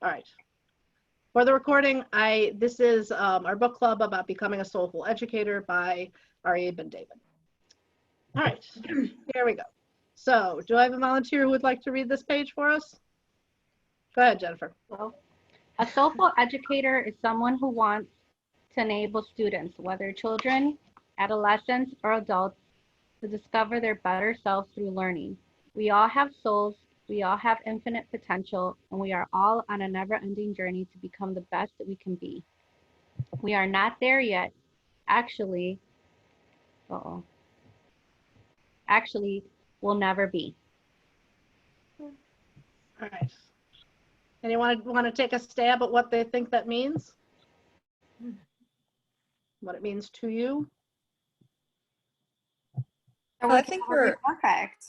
All right. For the recording, this is our book club about becoming a soulful educator by R.A. Ben David. All right, here we go. So do I have a volunteer who would like to read this page for us? Go ahead, Jennifer. Well, a soulful educator is someone who wants to enable students, whether children, adolescents, or adults, to discover their better selves through learning. We all have souls, we all have infinite potential, and we are all on a never-ending journey to become the best that we can be. We are not there yet. Actually, we'll never be. All right. Anyone want to take a stab at what they think that means? What it means to you? I think we're perfect.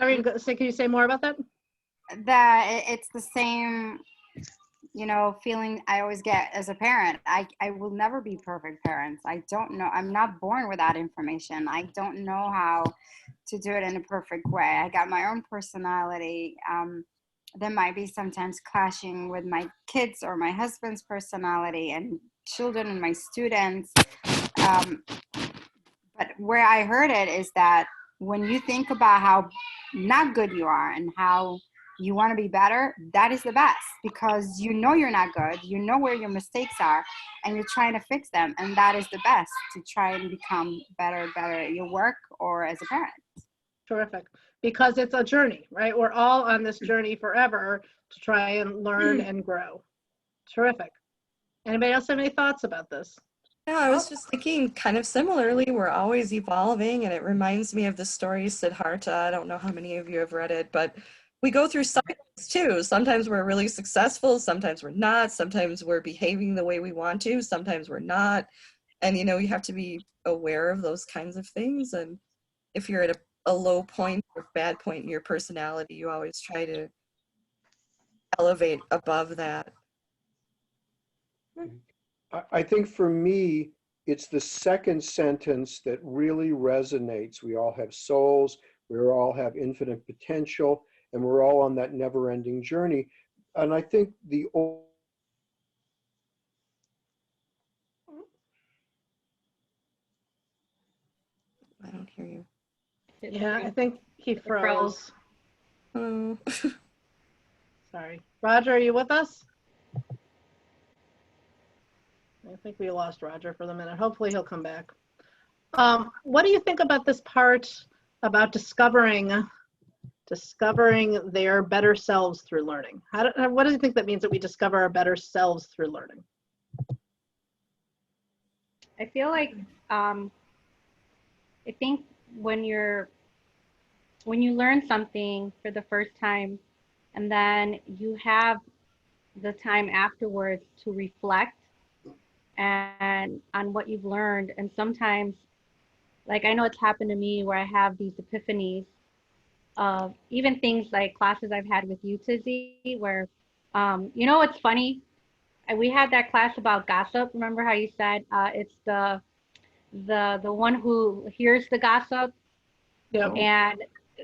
I mean, can you say more about that? That it's the same, you know, feeling I always get as a parent. I will never be perfect parents. I don't know. I'm not born with that information. I don't know how to do it in a perfect way. I got my own personality. There might be sometimes clashing with my kids or my husband's personality and children and my students. But where I heard it is that when you think about how not good you are and how you want to be better, that is the best, because you know you're not good, you know where your mistakes are, and you're trying to fix them, and that is the best, to try and become better at your work or as a parent. Terrific. Because it's a journey, right? We're all on this journey forever to try and learn and grow. Terrific. Anybody else have any thoughts about this? Yeah, I was just thinking kind of similarly, we're always evolving, and it reminds me of the story Siddhartha. I don't know how many of you have read it, but we go through cycles too. Sometimes we're really successful, sometimes we're not, sometimes we're behaving the way we want to, sometimes we're not. And you know, you have to be aware of those kinds of things. And if you're at a low point or bad point in your personality, you always try to elevate above that. I think for me, it's the second sentence that really resonates. We all have souls, we all have infinite potential, and we're all on that never-ending journey. And I think the I don't hear you. Yeah, I think he froze. Oh. Sorry. Roger, are you with us? I think we lost Roger for the minute. Hopefully he'll come back. What do you think about this part about discovering their better selves through learning? What do you think that means, that we discover our better selves through learning? I feel like I think when you learn something for the first time, and then you have the time afterwards to reflect and on what you've learned. And sometimes, like, I know it's happened to me where I have these epiphanies of even things like classes I've had with you, Tizzy, where you know what's funny? We had that class about gossip. Remember how you said it's the one who hears the gossip? Yeah. And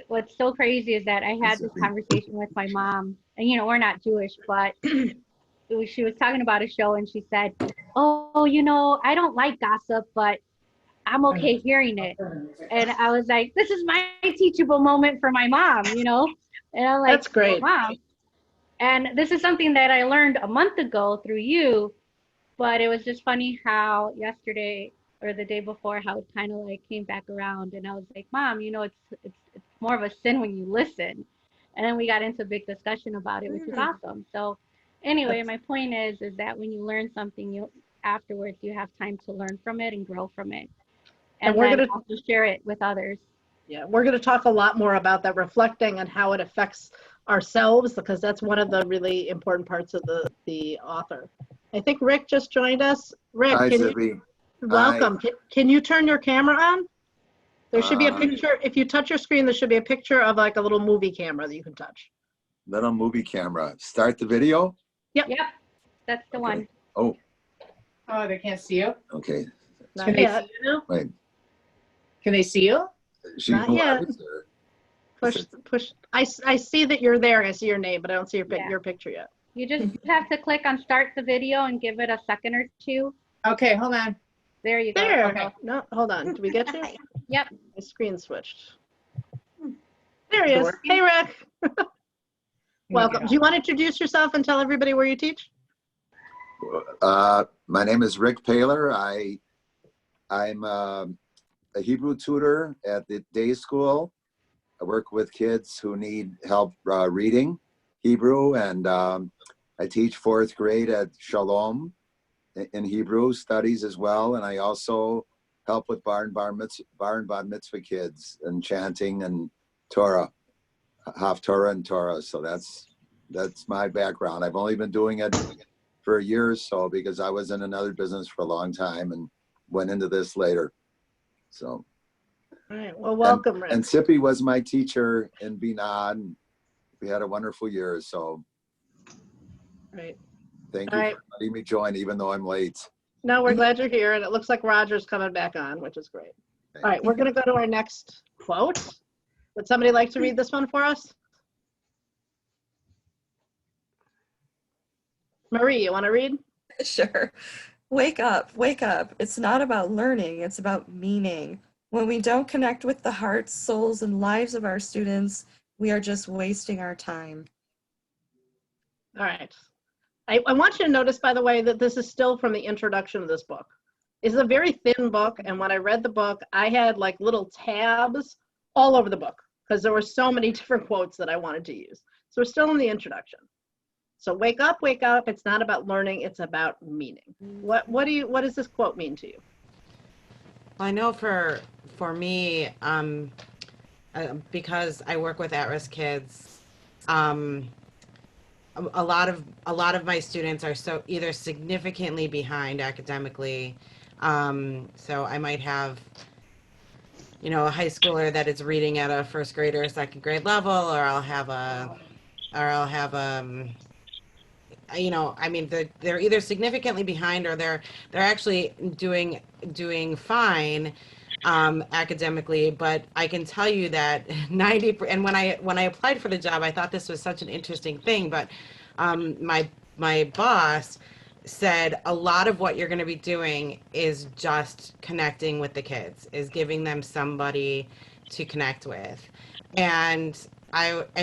what's so crazy is that I had this conversation with my mom, and you know, we're not Jewish, but she was talking about a show, and she said, "Oh, you know, I don't like gossip, but I'm okay hearing it." And I was like, "This is my teachable moment for my mom," you know. And I'm like, "That's great, Mom." And this is something that I learned a month ago through you, but it was just funny how yesterday or the day before, how it kind of like came back around, and I was like, Mom, you know, it's more of a sin when you listen. And then we got into a big discussion about it, which is awesome. So anyway, my point is that when you learn something, afterwards you have time to learn from it and grow from it, and we're going to also share it with others. Yeah, we're going to talk a lot more about that, reflecting and how it affects ourselves, because that's one of the really important parts of the author. I think Rick just joined us. Rick, Hi, welcome. Can you turn your camera on? There should be a picture. If you touch your screen, there should be a picture of like a little movie camera that you can touch. Little movie camera. Start the video? Yep. Yep. That's the one. Oh. Oh, they can't see you? Okay. Not yet. Wait. Can they see you? Not yet. push. I see that you're there. I see your name, but I don't see Yeah. your picture yet. You just have to click on start the video and give it a second or two. Okay, hold on. There you go. There. Okay. No, hold on. Did we get you? Yep. My screen switched. There he is. Hey, Rick. Welcome. Do you want to introduce yourself and tell everybody where you teach? My name is Rick Paler. I'm a Hebrew tutor at the day school. I work with kids who need help reading Hebrew, and I teach 4th grade at Shalom in Hebrew studies as well. And I also help with bar and bat mitzvah kids and chanting and Torah, Haftorah and Torah. So that's my background. I've only been doing it for a year or so because I was in another business for a long time and went into this later. So. All right. Well, welcome, Rick. And Sippy was my teacher in Binah. We had a wonderful year. So Right. thank All you right. for letting me join, even though I'm late. No, we're glad you're here, and it looks like Roger's coming back on, which is great. All right, we're going to go to our next quote. Would somebody like to read this one for us? Marie, you want to read? Sure. Wake up, wake up. It's not about learning, it's about meaning. When we don't connect with the hearts, souls, and lives of our students, we are just wasting our time. All right. I want you to notice, by the way, that this is still from the introduction of this book. It's a very thin book, and when I read the book, I had like little tabs all over the book because there were so many different quotes that I wanted to use. So we're still in the introduction. So wake up, wake up. It's not about learning, it's about meaning. What does this quote mean to you? Well, I know for me, because I work with at-risk kids, a lot of my students are so either significantly behind academically. So I might have, a high schooler that is reading at a 1st grade or 2nd grade level, or I'll have I mean, they're either significantly behind or they're actually doing fine academically. But I can tell you that 90, and when I applied for the job, I thought this was such an interesting thing. But my boss said a lot of what you're going to be doing is just connecting with the kids, is giving them somebody to connect with. And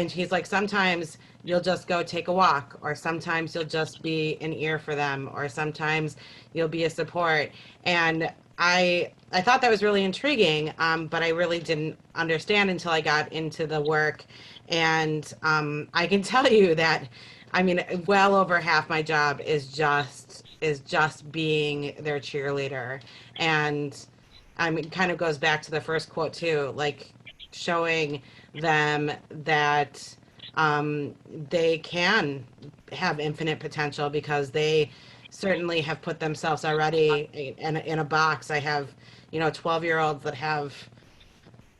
he's like, sometimes you'll just go take a walk, or sometimes you'll just be an ear for them, or sometimes you'll be a support. And I thought that was really intriguing, but I really didn't understand until I got into the work. And I can tell you that, I mean, well over half my job is just being their cheerleader. And I mean, it kind of goes back to the first quote too, like showing them that they can have infinite potential because they certainly have put themselves already in a box. I have, 12-year-olds that have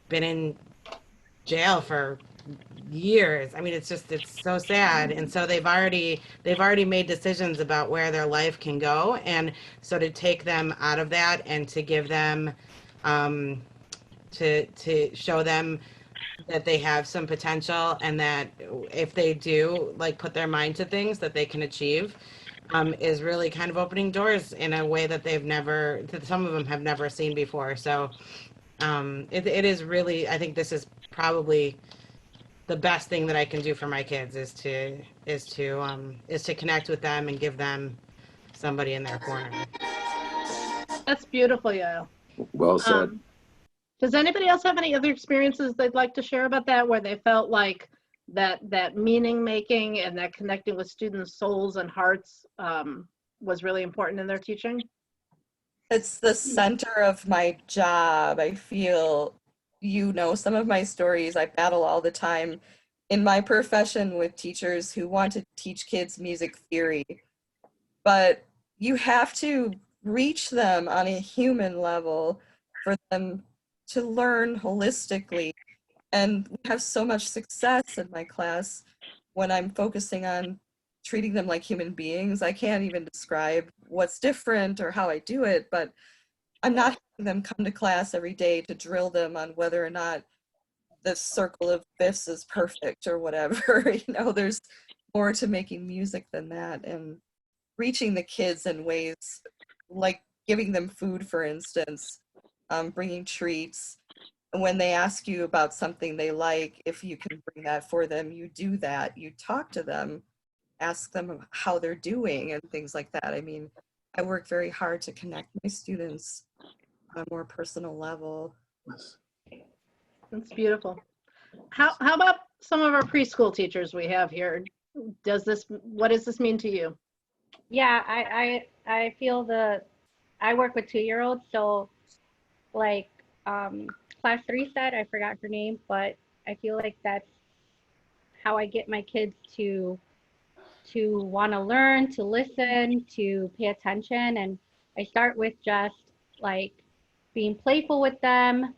been in jail for years. I mean, it's so sad. And so they've already made decisions about where their life can go. And so to take them out of that and to give them, to show them that they have some potential, and that if they do like put their mind to things that they can achieve, is really kind of opening doors in a way that that some of them have never seen before. So it is really, I think this is probably the best thing that I can do for my kids is to connect with them and give them somebody in their corner. That's beautiful, Yael. Well said. Does anybody else have any other experiences they'd like to share about that, where they felt like that meaning making and that connecting with students' souls and hearts was really important in their teaching? It's the center of my job. I feel, some of my stories, I battle all the time in my profession with teachers who want to teach kids music theory, but you have to reach them on a human level for them to learn holistically. And we have so much success in my class when I'm focusing on treating them like human beings. I can't even describe what's different or how I do it, but I'm not having them come to class every day to drill them on whether or not the circle of fifths is perfect or whatever. You know, there's more to making music than that, and reaching the kids in ways like giving them food, for instance, bringing treats. And when they ask you about something they like, if you can bring that for them, you do that. You talk to them, ask them how they're doing and things like that. I mean, I work very hard to connect my students on a more personal level. That's beautiful. How about some of our preschool teachers we have here? What does this mean to you? Yeah, I feel I work with 2-year-olds, so like class 3 said, I forgot her name, but I feel like that's how I get my kids to want to learn, to listen, to pay attention. And I start with just like being playful with them,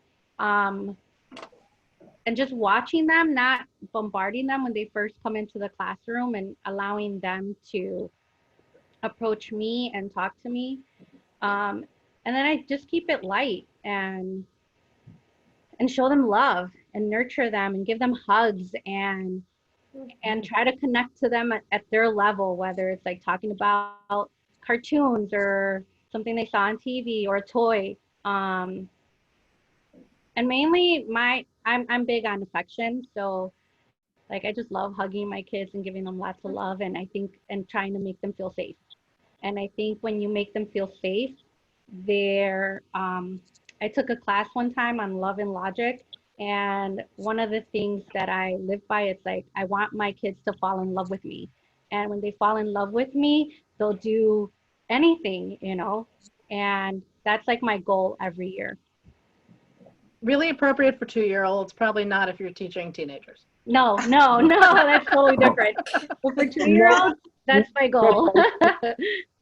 and just watching them, not bombarding them when they first come into the classroom, and allowing them to approach me and talk to me. And then I just keep it light and show them love and nurture them and give them hugs and try to connect to them at their level, whether it's like talking about cartoons or something they saw on TV or a toy. And mainly I'm big on affection, so like I just love hugging my kids and giving them lots of love, and I think and trying to make them feel safe. And I think when you make them feel safe, they're I took a class one time on love and logic, and one of the things that I live by is like I want my kids to fall in love with me, and when they fall in love with me, they'll do anything, you know, and that's like my goal every year. Really appropriate for 2-year-olds, probably not if you're teaching teenagers. No, that's totally different. But for 2-year-olds, that's my goal.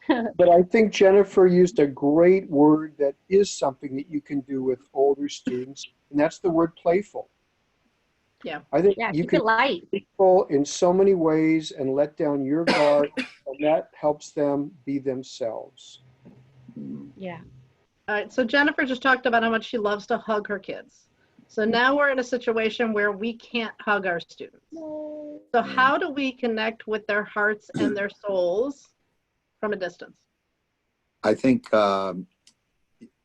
But I think Jennifer used a great word that is something that you can do with older students, and that's the word playful. Yeah. I think Yeah, you keep can it light. be playful in so many ways and let down your guard, and that helps them be themselves. Yeah. All right, so Jennifer just talked about how much she loves to hug her kids. So now we're in a situation where we can't hug our students. So how do we connect with their hearts and their souls from a distance? I think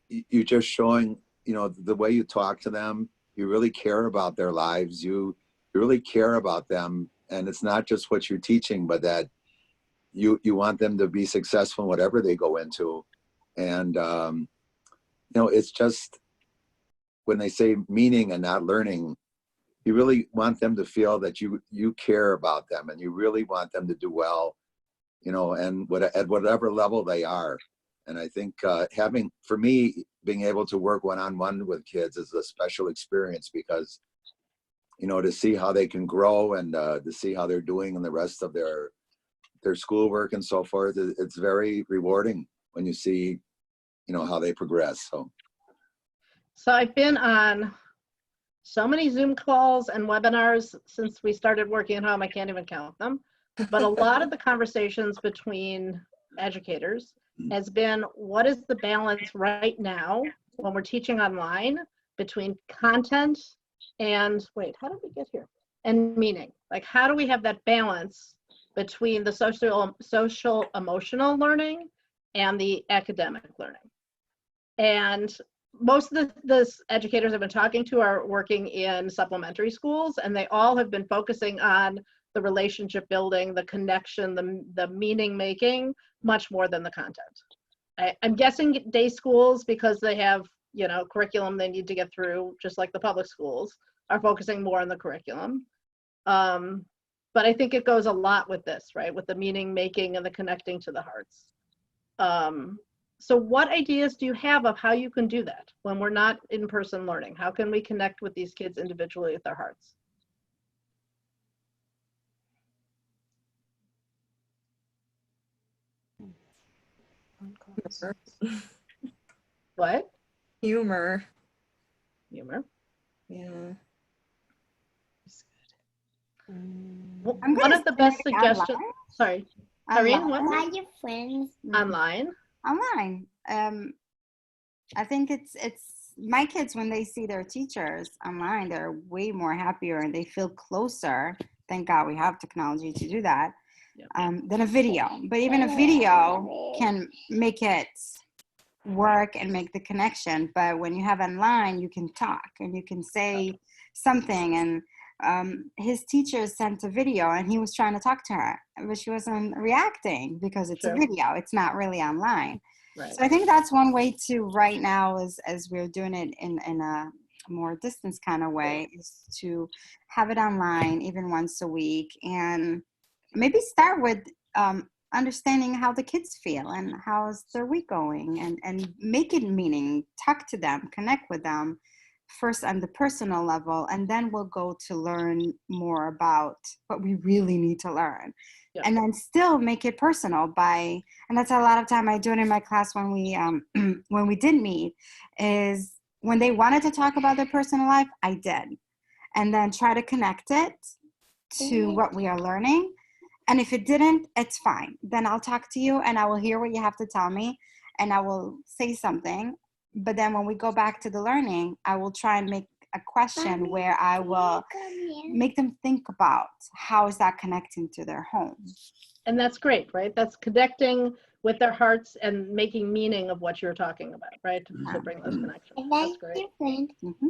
you just showing, you know, the way you talk to them, you really care about their lives. You really care about them. And it's not just what you're teaching, but that you want them to be successful in whatever they go into. And, you know, it's just when they say meaning and not learning, you really want them to feel that you care about them and you really want them to do well, you know, and at whatever level they are. And I think for me, being able to work one-on-one with kids is a special experience because, you know, to see how they can grow and to see how they're doing in the rest of their schoolwork and so forth, it's very rewarding when you see, you know, how they progress. So I've been on so many Zoom calls and webinars since we started working at home, I can't even count them. But a lot of the conversations between educators has been, what is the balance right now when we're teaching online between content and, wait, how did we get here? And meaning. Like, how do we have that balance between the social emotional learning and the academic learning? And most of the educators I've been talking to are working in supplementary schools, and they all have been focusing on the relationship building, the connection, the meaning making, much more than the content. I'm guessing day schools, because they have, you know, curriculum they need to get through, just like the public schools, are focusing more on the curriculum. But I think it goes a lot with this, right? With the meaning making and the connecting to the hearts. So what ideas do you have of how you can do that when we're not in-person learning? How can we connect with these kids individually with their hearts? What? Humor. Humor. Yeah. One of the best suggestions. Sorry, Karine, what? Online. Your friends. Online. Online. I think it's my kids, when they see their teachers online, they're way more happier and they feel closer. Thank God we have technology to do that. Than a video. But even a video can make it work and make the connection. But when you have online, you can talk and you can say something. And his teacher sent a video and he was trying to talk to her, but she wasn't reacting because it's a video. It's not really online. Right. So I think that's one way to right now, as we're doing it in a more distance kind of way, is to have it online even once a week, and maybe start with understanding how the kids feel and how's their week going, and make it meaning, talk to them, connect with them first on the personal level, and then we'll go to learn more about what we really need to learn. Yeah. And then still make it personal and that's a lot of time I do it in my class when we did meet, is when they wanted to talk about their personal life, I did. And then try to connect it to what we are learning. And if it didn't, it's fine. Then I'll talk to you and I will hear what you have to tell me and I will say something. But then when we go back to the learning, I will try and make a question where I will make them think about how is that connecting to their home. And that's great, right? That's connecting with their hearts and making meaning of what you're talking about, right? To bring those connections. That's great. Mm-hmm.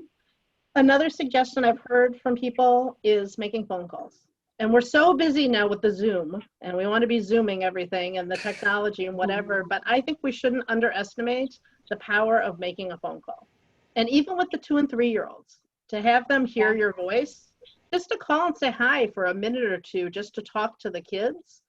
Another suggestion I've heard from people is making phone calls. And we're so busy now with the Zoom, and we want to be Zooming everything and the technology and whatever, but I think we shouldn't underestimate the power of making a phone call. And even with the 2 and 3-year-olds, to have them hear your voice, just to call and say hi for a minute or two, just to talk to the kids,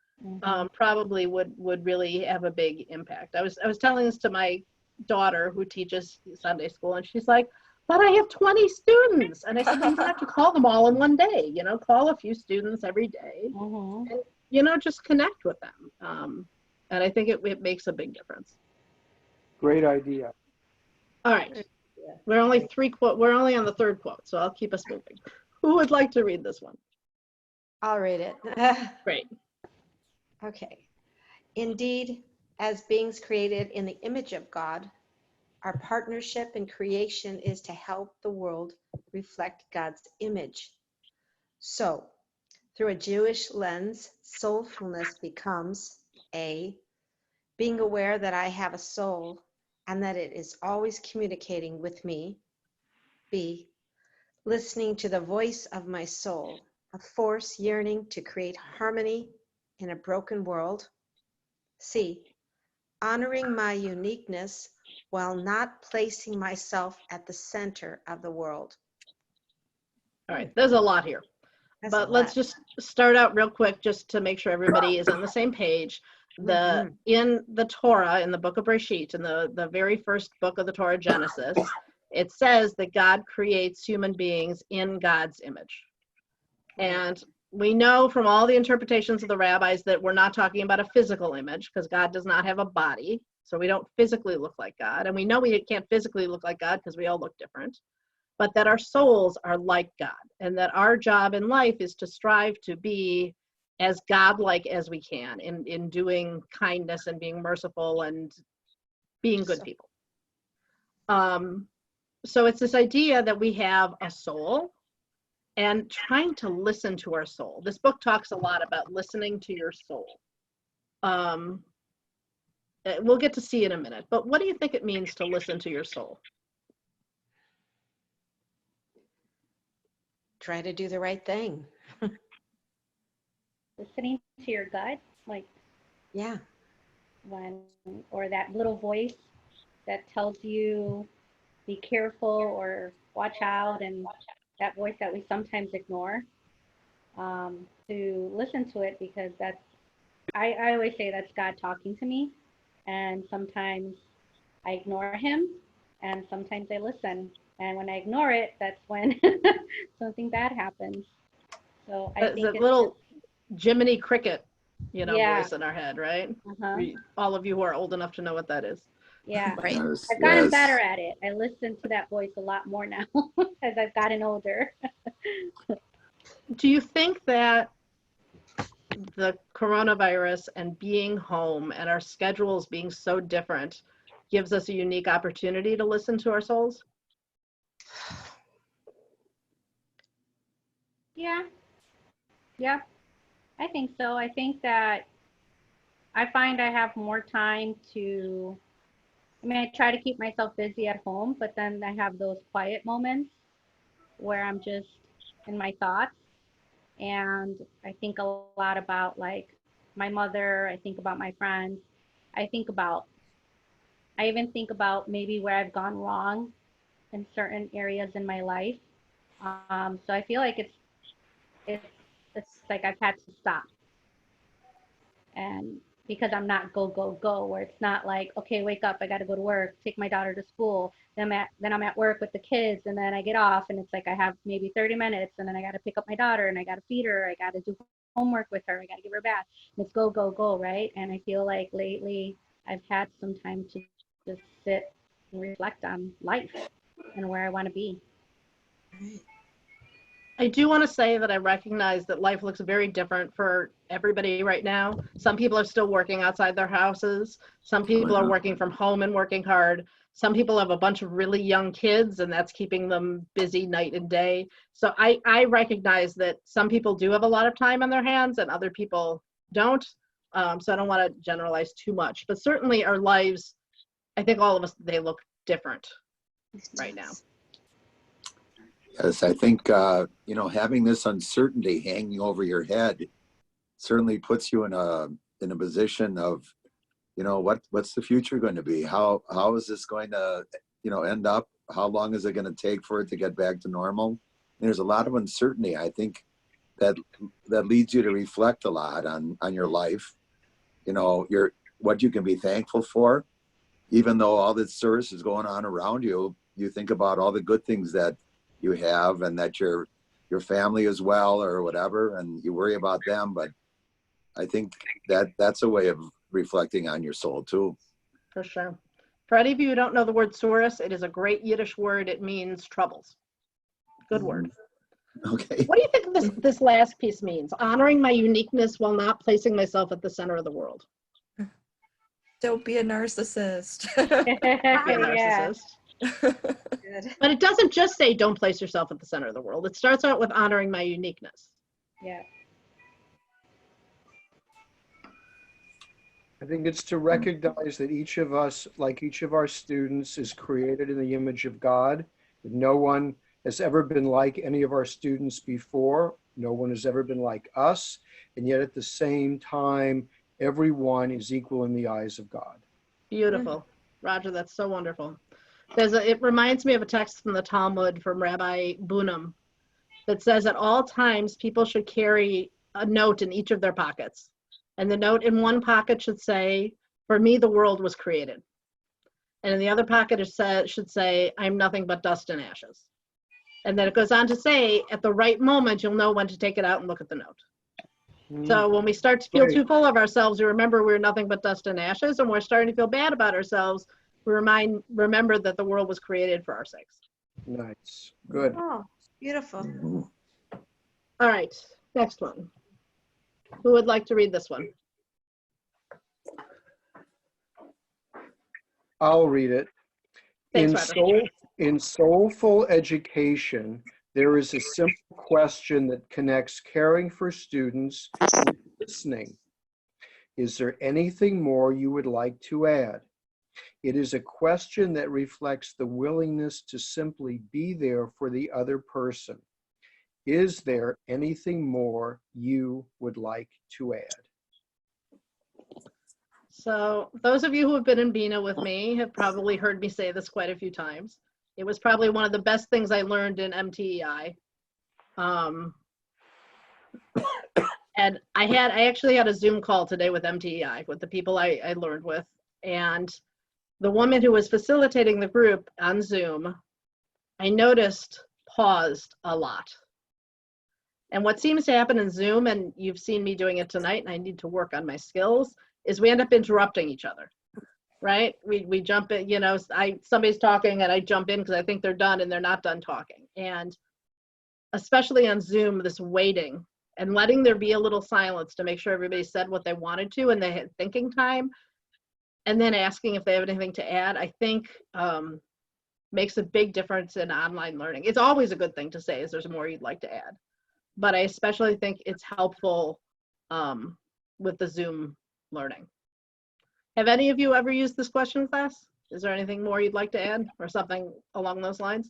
probably would really have a big impact. I was telling this to my daughter who teaches Sunday school, and she's like, but I have 20 students. And I said, well, you don't have to call them all in one day, call a few students every day, and, just connect with them. And I think it makes a big difference. Great idea. All right. We're only on the 3rd quote, so I'll keep us moving. Who would like to read this one? I'll read it. Great. Okay. Indeed, as beings created in the image of God, our partnership in creation is to help the world reflect God's image. So, through a Jewish lens, soulfulness becomes A, being aware that I have a soul and that it is always communicating with me. B, listening to the voice of my soul, a force yearning to create harmony in a broken world. C, honoring my uniqueness while not placing myself at the center of the world. All right, there's a lot here. But let's just start out real quick just to make sure everybody is on the same page. In the Torah, in the book of Breshit, in the very first book of the Torah, Genesis, it says that God creates human beings in God's image. And we know from all the interpretations of the rabbis that we're not talking about a physical image, because God does not have a body. So we don't physically look like God. And we know we can't physically look like God because we all look different. But that our souls are like God. And that our job in life is to strive to be as God-like as we can in doing kindness and being merciful and being good people. So it's this idea that we have a soul and trying to listen to our soul. This book talks a lot about listening to your soul. We'll get to see in a minute, but what do you think it means to listen to your soul? Try to do the right thing. Listening to your gut, like Yeah. or that little voice that tells you be careful or watch out, and that voice that we sometimes ignore, to listen to it, because I always say that's God talking to me, and sometimes I ignore him and sometimes I listen, and when I ignore it, that's when something bad happens. So I think it's little Jiminy Cricket, Yeah. voice in our head, right? All of you who are old enough to know what that is. Yeah, Right. Yes, I've gotten yes. better at it. I listen to that voice a lot more now as I've gotten older. Do you think that the coronavirus and being home and our schedules being so different gives us a unique opportunity to listen to our souls? Yeah. Yeah. I think so. I think that I find I have more time to, I mean, I try to keep myself busy at home, but then I have those quiet moments where I'm just in my thoughts. And I think a lot about like my mother. I think about my friends. I think about, I even think about maybe where I've gone wrong in certain areas in my life. So I feel like it's, it's like I've had to stop, and because I'm not go go go, where it's not like, okay, wake up, I got to go to work, take my daughter to school, then I'm at work with the kids, and then I get off, and it's like I have maybe 30 minutes, and then I got to pick up my daughter, and I got to feed her, I got to do homework with her, I got to give her a bath, and it's go go go, right? And I feel like lately I've had some time to just sit and reflect on life and where I want to be. I do want to say that I recognize that life looks very different for everybody right now. Some people are still working outside their houses. Some people are working from home and working hard. Some people have a bunch of really young kids, and that's keeping them busy night and day. So I recognize that some people do have a lot of time on their hands and other people don't. So I don't want to generalize too much, but certainly our lives, I think all of us, they look different right now. Yes, I think, having this uncertainty hanging over your head certainly puts you in a position of, what's the future going to be? How is this going to, end up? How long is it going to take for it to get back to normal? And there's a lot of uncertainty. I think that leads you to reflect a lot on your life, what you can be thankful for, even though all this service is going on around you. You think about all the good things that you have, and that your family as well, or whatever, and you worry about them. But I think that's a way of reflecting on your soul too. For sure. For any of you who don't know the word Saurus, it is a great Yiddish word. It means troubles. Good word. Okay. What do you think this last piece means? Honoring my uniqueness while not placing myself at the center of the world. Don't be a narcissist. Be a narcissist. Good. But it doesn't just say don't place yourself at the center of the world. It starts out with honoring my uniqueness. Yeah. I think it's to recognize that each of us, like each of our students, is created in the image of God. That no one has ever been like any of our students before. No one has ever been like us. And yet at the same time, everyone is equal in the eyes of God. Beautiful. Roger, that's so wonderful. It reminds me of a text from the Talmud from Rabbi Bunam that says at all times people should carry a note in each of their pockets. And the note in one pocket should say, "For me, the world was created." And in the other pocket, it should say, "I'm nothing but dust and ashes." And then it goes on to say, at the right moment, you'll know when to take it out and look at the note. So when we start to feel Great. too full of ourselves, we remember we're nothing but dust and ashes. And we're starting to feel bad about ourselves, we remember that the world was created for our sakes. Nice. Good. Oh, beautiful. All right, next one. Who would like to read this one? I'll read it. Thanks, Roger. In Soulful Education, there is a simple question that connects caring for students with listening. Is there anything more you would like to add? It is a question that reflects the willingness to simply be there for the other person. Is there anything more you would like to add? So those of you who have been in Bina with me have probably heard me say this quite a few times. It was probably one of the best things I learned in MTEI. And I actually had a Zoom call today with MTEI, with the people I learned with. And the woman who was facilitating the group on Zoom, I noticed paused a lot. And what seems to happen in Zoom, and you've seen me doing it tonight, and I need to work on my skills, is we end up interrupting each other, right? We jump in, somebody's talking and I jump in because I think they're done and they're not done talking. And especially on Zoom, this waiting and letting there be a little silence to make sure everybody said what they wanted to and they had thinking time, and then asking if they have anything to add, I think makes a big difference in online learning. It's always a good thing to say is there's more you'd like to add, but I especially think it's helpful with the Zoom learning. Have any of you ever used this question class? Is there anything more you'd like to add or something along those lines?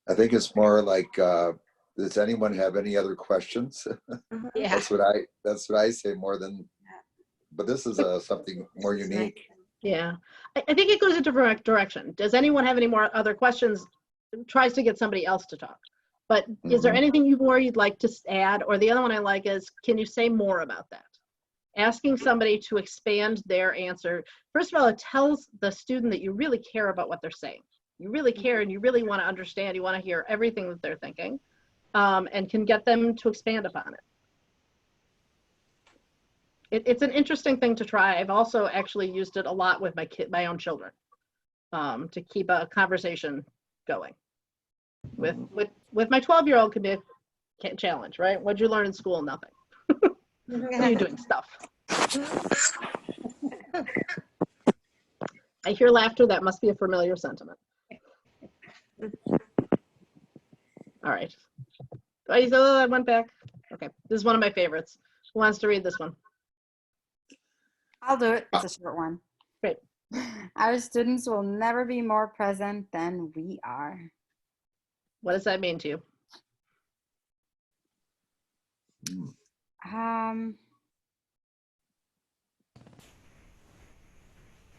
I think it's more like, does anyone have any other questions? Yeah. That's what I say more than, but this is something more unique. Yeah, I think it goes a different direction. Does anyone have any more other questions? Tries to get somebody else to talk. But is there anything more you'd like to add? Or the other one I like is, can you say more about that? Asking somebody to expand their answer. First of all, it tells the student that you really care about what they're saying. You really care and you really want to understand. You want to hear everything that they're thinking, and can get them to expand upon it. It's an interesting thing to try. I've also actually used it a lot with my own children, to keep a conversation going. With my 12-year-old can be a challenge, right? What'd you learn in school? Nothing. What are you doing? Stuff. I hear laughter. That must be a familiar sentiment. All right. Oh, I went back. Okay, this is one of my favorites. Who wants to read this one? I'll do it. It's a short one. Great. Our students will never be more present than we are. What does that mean to you? I'm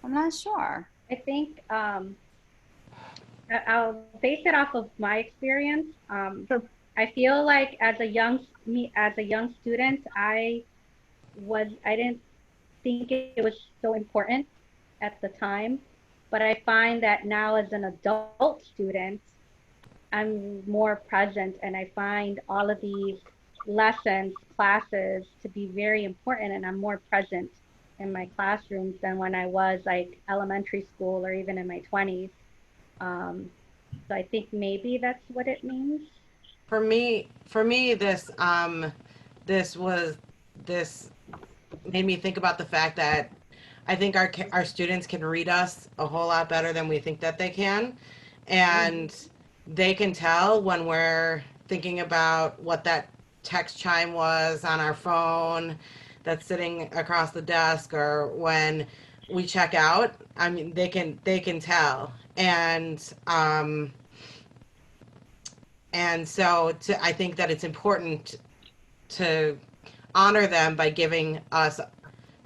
not sure. I think I'll base it off of my experience. I feel like as a young student, I didn't think it was so important at the time, but I find that now as an adult student, I'm more present, and I find all of these lessons, classes to be very important, and I'm more present in my classrooms than when I was like elementary school or even in my 20s. So I think maybe that's what it means. For me, this made me think about the fact that I think our students can read us a whole lot better than we think that they can, and they can tell when we're thinking about what that text chime was on our phone that's sitting across the desk, or when we check out. I mean, they can tell, and so I think that it's important to honor them by giving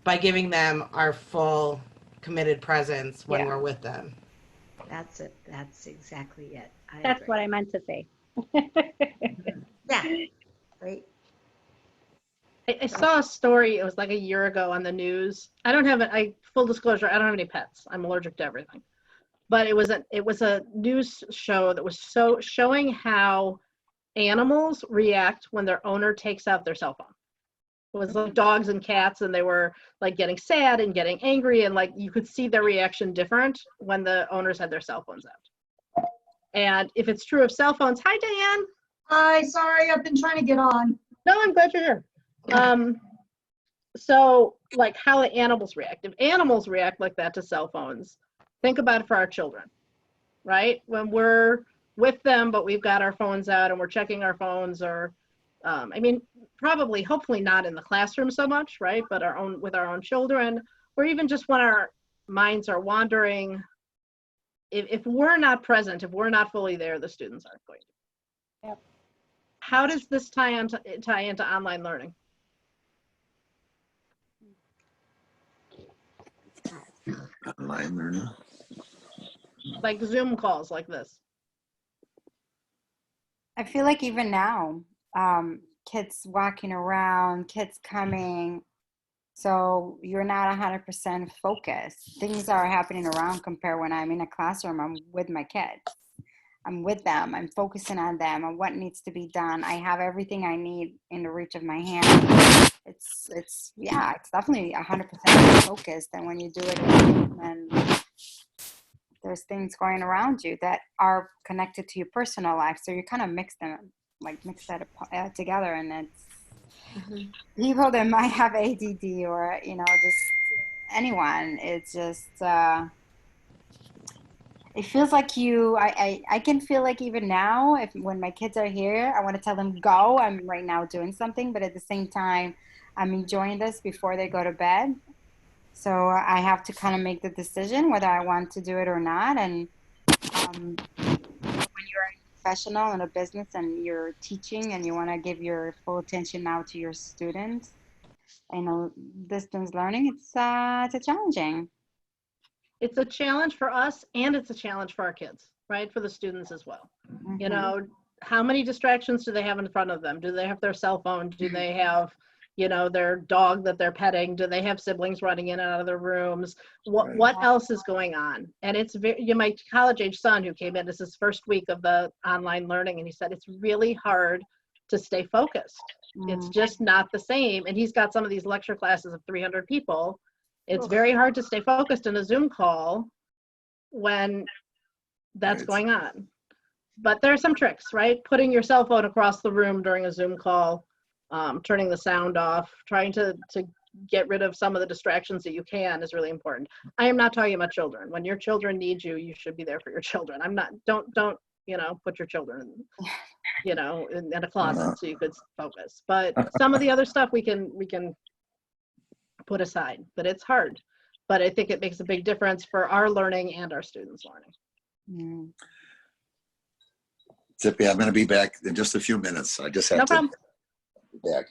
them our full committed presence when we're with them. That's it. That's exactly it. That's what I meant to say. Yeah. Great. I saw a story, it was like a year ago on the news. I don't have full disclosure, I don't have any pets. I'm allergic to everything. But it was a news show that was showing how animals react when their owner takes out their cell phone. It was like dogs and cats, and they were like getting sad and getting angry, and like you could see their reaction different when the owners had their cell phones out. And if it's true of cell phones, hi Diane. Hi, sorry, I've been trying to get on. No, I'm glad you're here. So like how the animals react. If animals react like that to cell phones, think about it for our children, right? When we're with them, but we've got our phones out and we're checking our phones, or I mean, probably, hopefully not in the classroom so much, right? But with our own children, or even just when our minds are wandering. If we're not present, if we're not fully there, the students aren't going to. Yep. How does this tie into online learning? Online learning. Like Zoom calls like this. I feel like even now, kids walking around, kids coming, so you're not 100% focused. Things are happening around compared when I'm in a classroom, I'm with my kids. I'm with them, I'm focusing on them and what needs to be done. I have everything I need in the reach of my hand. It's definitely 100% focused. And when you do it and there's things going around you that are connected to your personal life, so you kind of mix that together, and it's people that might have ADD or just anyone. It's just it feels like I can feel like even now, if when my kids are here, I want to tell them go. I'm right now doing something, but at the same time, I'm enjoying this before they go to bed. So I have to kind of make the decision whether I want to do it or not. And when you're a professional in a business and you're teaching and you want to give your full attention now to your students, you know, distance learning, it's challenging. It's a challenge for us and it's a challenge for our kids, right? For the students as well. You Mhm. know, how many distractions do they have in front of them? Do they have their cell phone? Do they have, you know, their dog that they're petting? Do they have siblings running in and out of their rooms? What else is going on? And it's very, you know, my college age son who came in, this is his first week of the online learning, and he said it's really hard to stay focused. It's just not the same. And he's got some of these lecture classes of 300 people. It's very hard to stay focused in a Zoom call when that's going on. But there are some tricks, right? Putting your cell phone across the room during a Zoom call, turning the sound off, trying to get rid of some of the distractions that you can is really important. I am not talking about children. When your children need you, you should be there for your children. I'm not, don't, you know, put your children, you know, in a closet so you could focus. But some of the other stuff we can put aside, but it's hard. But I think it makes a big difference for our learning and our students' learning. Tippy, I'm going to be back in just a few minutes. I just have to be back.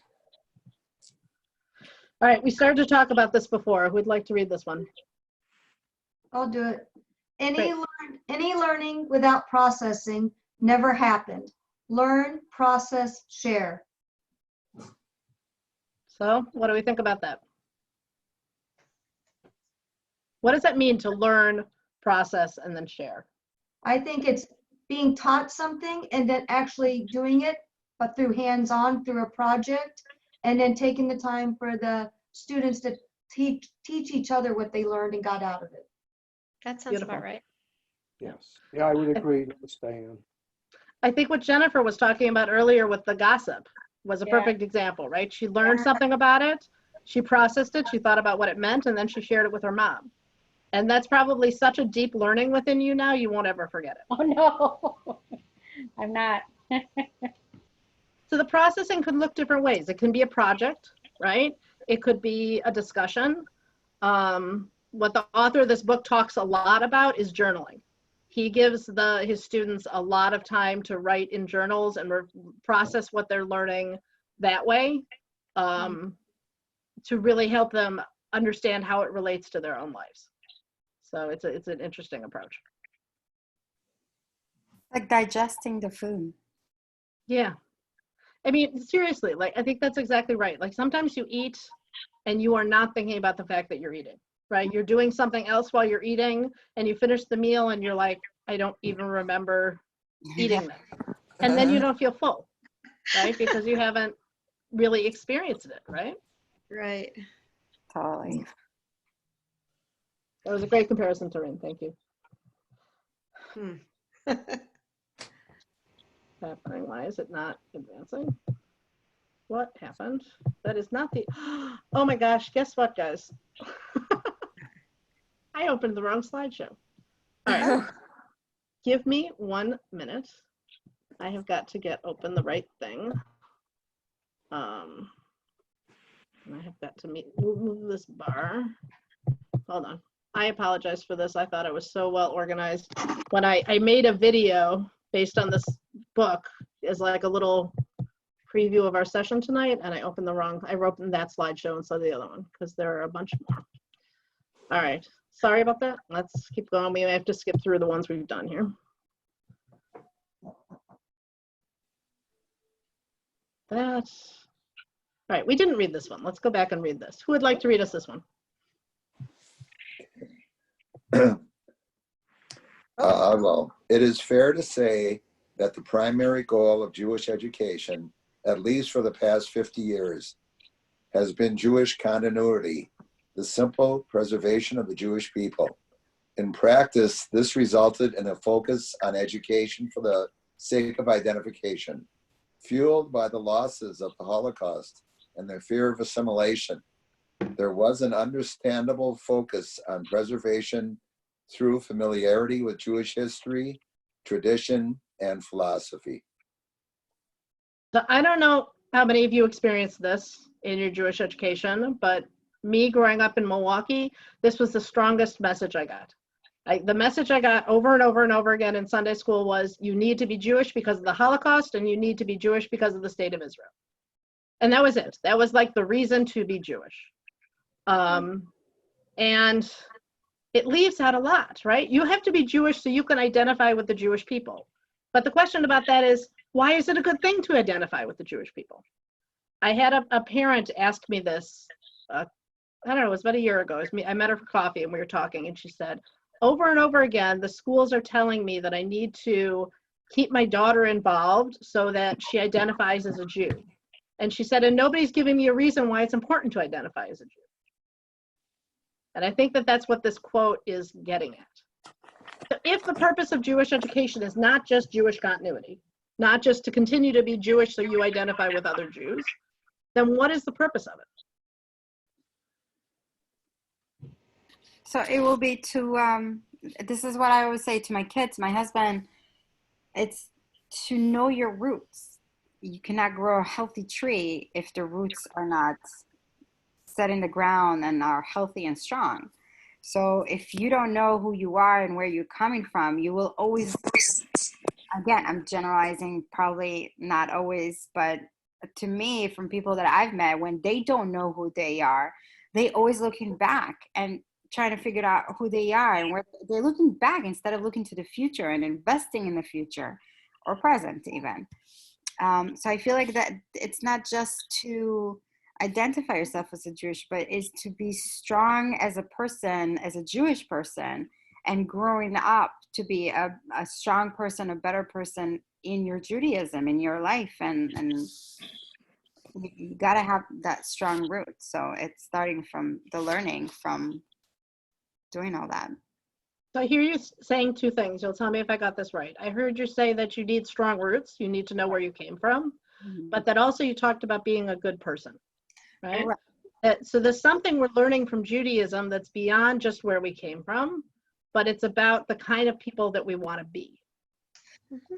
All right, we started to talk about this before. Who'd like to read this one? I'll do it. Great. Any learning without processing never happened. Learn, process, share. So what do we think about that? What does that mean to learn, process, and then share? I think it's being taught something and then actually doing it, but through hands-on, through a project, and then taking the time for the students to teach each other what they learned and got out of it. That sounds Beautiful. about right. Yes. Yeah, I would agree with Stan. I think what Jennifer was talking about earlier with the gossip was a perfect example, right? She learned something about it, she processed it, she thought about what it meant, and then she shared it with her mom. And that's probably such a deep learning within you now, you won't ever forget it. Oh no, I'm not. So the processing could look different ways. It can be a project, right? It could be a discussion. What the author of this book talks a lot about is journaling. He gives his students a lot of time to write in journals and process what they're learning that way, to really help them understand how it relates to their own lives. So it's an interesting approach. Like digesting the food. Yeah. I mean, seriously, like, I think that's exactly right. Like, sometimes you eat and you are not thinking about the fact that you're eating, right? You're doing something else while you're eating and you finish the meal and you're like, I don't even remember eating this. And then you don't feel full, right? Because you haven't really experienced it, right? Right. Totally. That was a great comparison, Taryn. Thank you. Happening. Why is it not advancing? What happened? That is not the, oh my gosh, guess what, guys? I opened the wrong slideshow. All right, give me 1 minute. I have got to get open the right thing. And I have got to move this bar. Hold on. I apologize for this. I thought it was so well organized. When I made a video based on this book as like a little preview of our session tonight, and I opened I wrote in that slideshow instead of the other one because there are a bunch more. All right, sorry about that. Let's keep going. We may have to skip through the ones we've done here. That's, all right, we didn't read this one. Let's go back and read this. Who would like to read us this one? Well, it is fair to say that the primary goal of Jewish education, at least for the past 50 years, has been Jewish continuity, the simple preservation of the Jewish people. In practice, this resulted in a focus on education for the sake of identification, fueled by the losses of the Holocaust and the fear of assimilation. There was an understandable focus on preservation through familiarity with Jewish history, tradition, and philosophy. So I don't know how many of you experienced this in your Jewish education, but me growing up in Milwaukee, this was the strongest message I got. The message I got over and over and over again in Sunday school was, you need to be Jewish because of the Holocaust, and you need to be Jewish because of the state of Israel. And that was it. That was like the reason to be Jewish. And it leaves out a lot, right? You have to be Jewish so you can identify with the Jewish people. But the question about that is, why is it a good thing to identify with the Jewish people? I had a parent ask me this, I don't know, it was about a year ago. I met her for coffee and we were talking, and she said, over and over again, the schools are telling me that I need to keep my daughter involved so that she identifies as a Jew. And she said, and nobody's giving me a reason why it's important to identify as a Jew. And I think that that's what this quote is getting at. So if the purpose of Jewish education is not just Jewish continuity, not just to continue to be Jewish so you identify with other Jews, then what is the purpose of it? So it will be to, this is what I always say to my kids, my husband, it's to know your roots. You cannot grow a healthy tree if the roots are not set in the ground and are healthy and strong. So if you don't know who you are and where you're coming from, you will always, again, I'm generalizing, probably not always, but to me, from people that I've met, when they don't know who they are, they always looking back and trying to figure out who they are, and where they're looking back instead of looking to the future and investing in the future or present even. So I feel like that it's not just to identify yourself as a Jewish, but is to be strong as a person, as a Jewish person, and growing up to be a strong person, a better person in your Judaism, in your life. And you got to have that strong root. So it's starting from the learning, from doing all that. So I hear you saying two things. You'll tell me if I got this right. I heard you say that you need strong roots. You need to know where you came from, but that also you talked about being a good person, right? So there's something we're learning from Judaism that's beyond just where we came from, but it's about the kind of people that we want to be.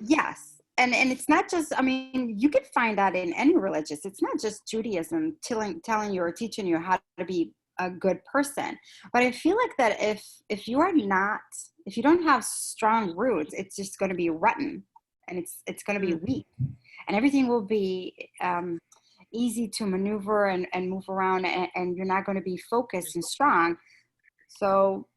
Yes. And it's not just, I mean, you can find that in any religious. It's not just Judaism telling you or teaching you how to be a good person. But I feel like that if you are not, if you don't have strong roots, it's just going to be rotten, and it's going to be weak, and everything will be easy to maneuver and move around, and you're not going to be focused and strong. So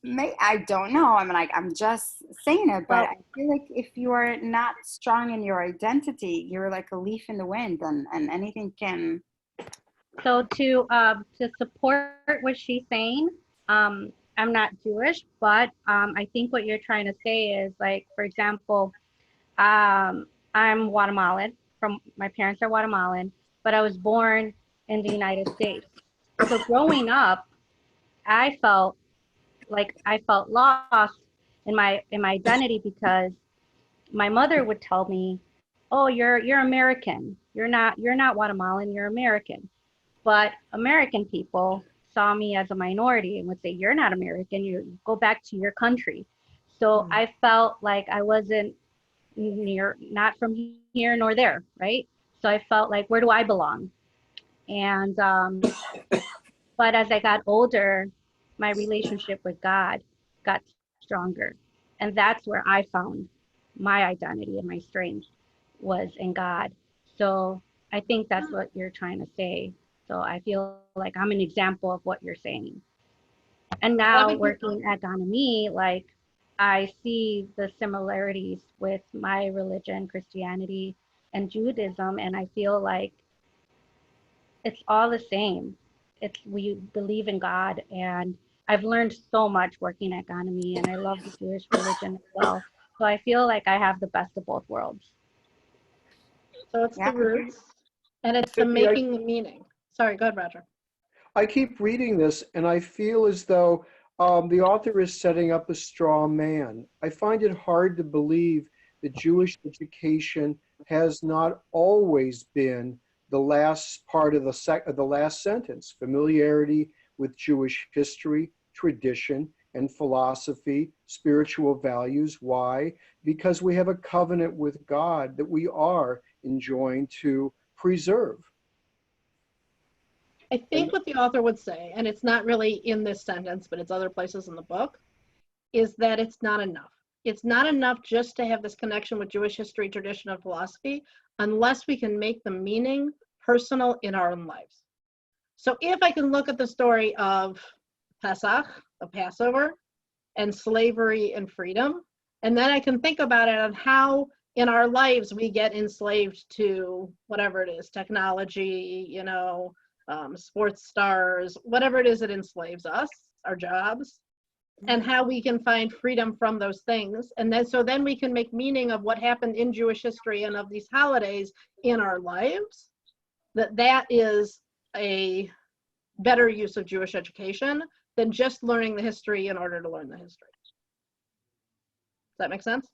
I don't know. I'm just saying it, but I feel like if you are not strong in your identity, you're like a leaf in the wind, and anything can. So to support what she's saying, I'm not Jewish, but I think what you're trying to say is, like, for example, I'm Guatemalan. My parents are Guatemalan, but I was born in the United States. So growing up, I felt lost in my identity, because my mother would tell me, "Oh, you're American. You're not Guatemalan. You're American." But American people saw me as a minority and would say, "You're not American. You go back to your country." So I felt like I wasn't not from here nor there, right? So I felt like, where do I belong? And but as I got older, my relationship with God got stronger, and that's where I found my identity and my strength was in God. So I think that's what you're trying to say. So I feel like I'm an example of what you're saying. And now working at Ganami, like, I see the similarities with my religion, Christianity, and Judaism, and I feel like it's all the same. We believe in God, and I've learned so much working at Ganami, and I love the Jewish religion as well. So I feel like I have the best of both worlds. So it's the roots, and it's the making the meaning. Sorry, go ahead, Roger. I keep reading this, and I feel as though the author is setting up a straw man. I find it hard to believe that Jewish education has not always been the last part of the last sentence, familiarity with Jewish history, tradition, and philosophy, spiritual values. Why? Because we have a covenant with God that we are enjoined to preserve. I think what the author would say, and it's not really in this sentence, but it's other places in the book, is that it's not enough. It's not enough just to have this connection with Jewish history, tradition, and philosophy, unless we can make the meaning personal in our own lives. So if I can look at the story of Pesach, the Passover, and slavery and freedom, and then I can think about it on how in our lives we get enslaved to whatever it is, technology, you know, sports stars, whatever it is that enslaves us, our jobs, and how we can find freedom from those things. And then so then we can make meaning of what happened in Jewish history and of these holidays in our lives, that is a better use of Jewish education than just learning the history in order to learn the history. Does that make sense?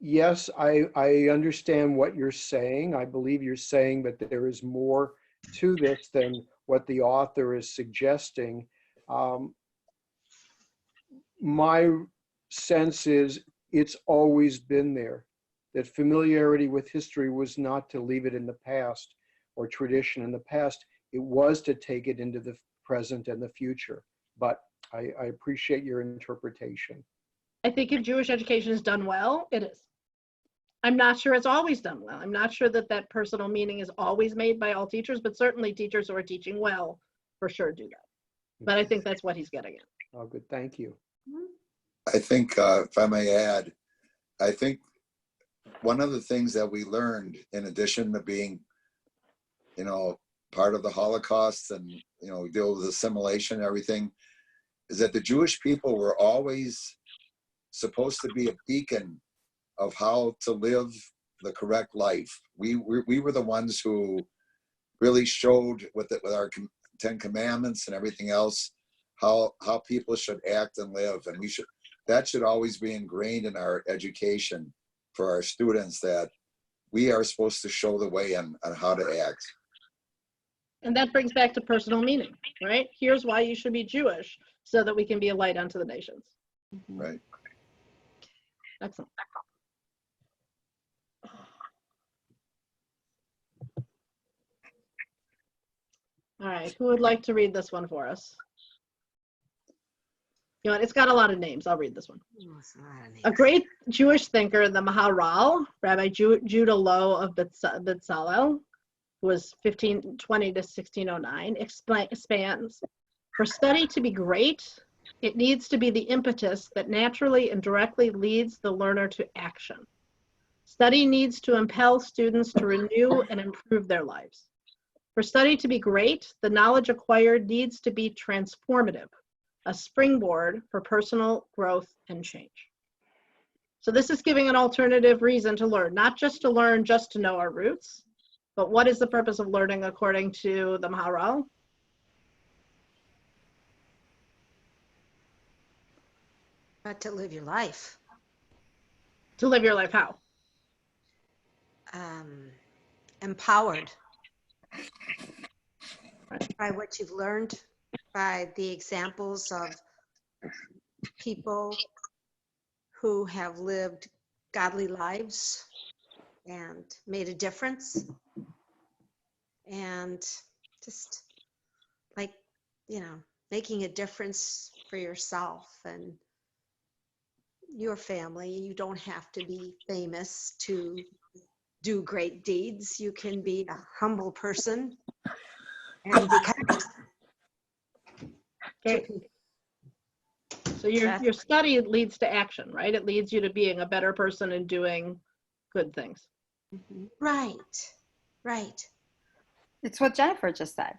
Yes, I understand what you're saying. I believe you're saying that there is more to this than what the author is suggesting. My sense is it's always been there, that familiarity with history was not to leave it in the past or tradition in the past. It was to take it into the present and the future. But I appreciate your interpretation. I think if Jewish education is done well, it is. I'm not sure it's always done well. I'm not sure that that personal meaning is always made by all teachers, but certainly teachers who are teaching well for sure do that. But I think that's what he's getting at. Oh, good. Thank you. I think, if I may add, I think one of the things that we learned, in addition to being, you know, part of the Holocaust and, you know, deal with assimilation and everything, is that the Jewish people were always supposed to be a beacon of how to live the correct life. We were the ones who really showed with our 10 Commandments and everything else how people should act and live, and that should always be ingrained in our education for our students, that we are supposed to show the way on how to act. And that brings back to personal meaning, right? Here's why you should be Jewish, so that we can be a light unto the nations. Right. Excellent. All right, who would like to read this one for us? You know what, it's got a lot of names. I'll read this one. A great Jewish thinker, the Maharal, Rabbi Judah Loew of Betzalel, who was 1520 to 1609, expands, for study to be great, it needs to be the impetus that naturally and directly leads the learner to action. Study needs to impel students to renew and improve their lives. For study to be great, the knowledge acquired needs to be transformative, a springboard for personal growth and change. So this is giving an alternative reason to learn, not just to learn just to know our roots, but what is the purpose of learning according to the Maharal? But to live your life. To live your life how? Empowered by what you've learned, by the examples of people who have lived godly lives and made a difference, and just like, you know, making a difference for yourself and your family. You don't have to be famous to do great deeds. You can be a humble person and be kind. Okay. So your study leads to action, right? It leads you to being a better person and doing good things. Right, right. It's what Jennifer just said.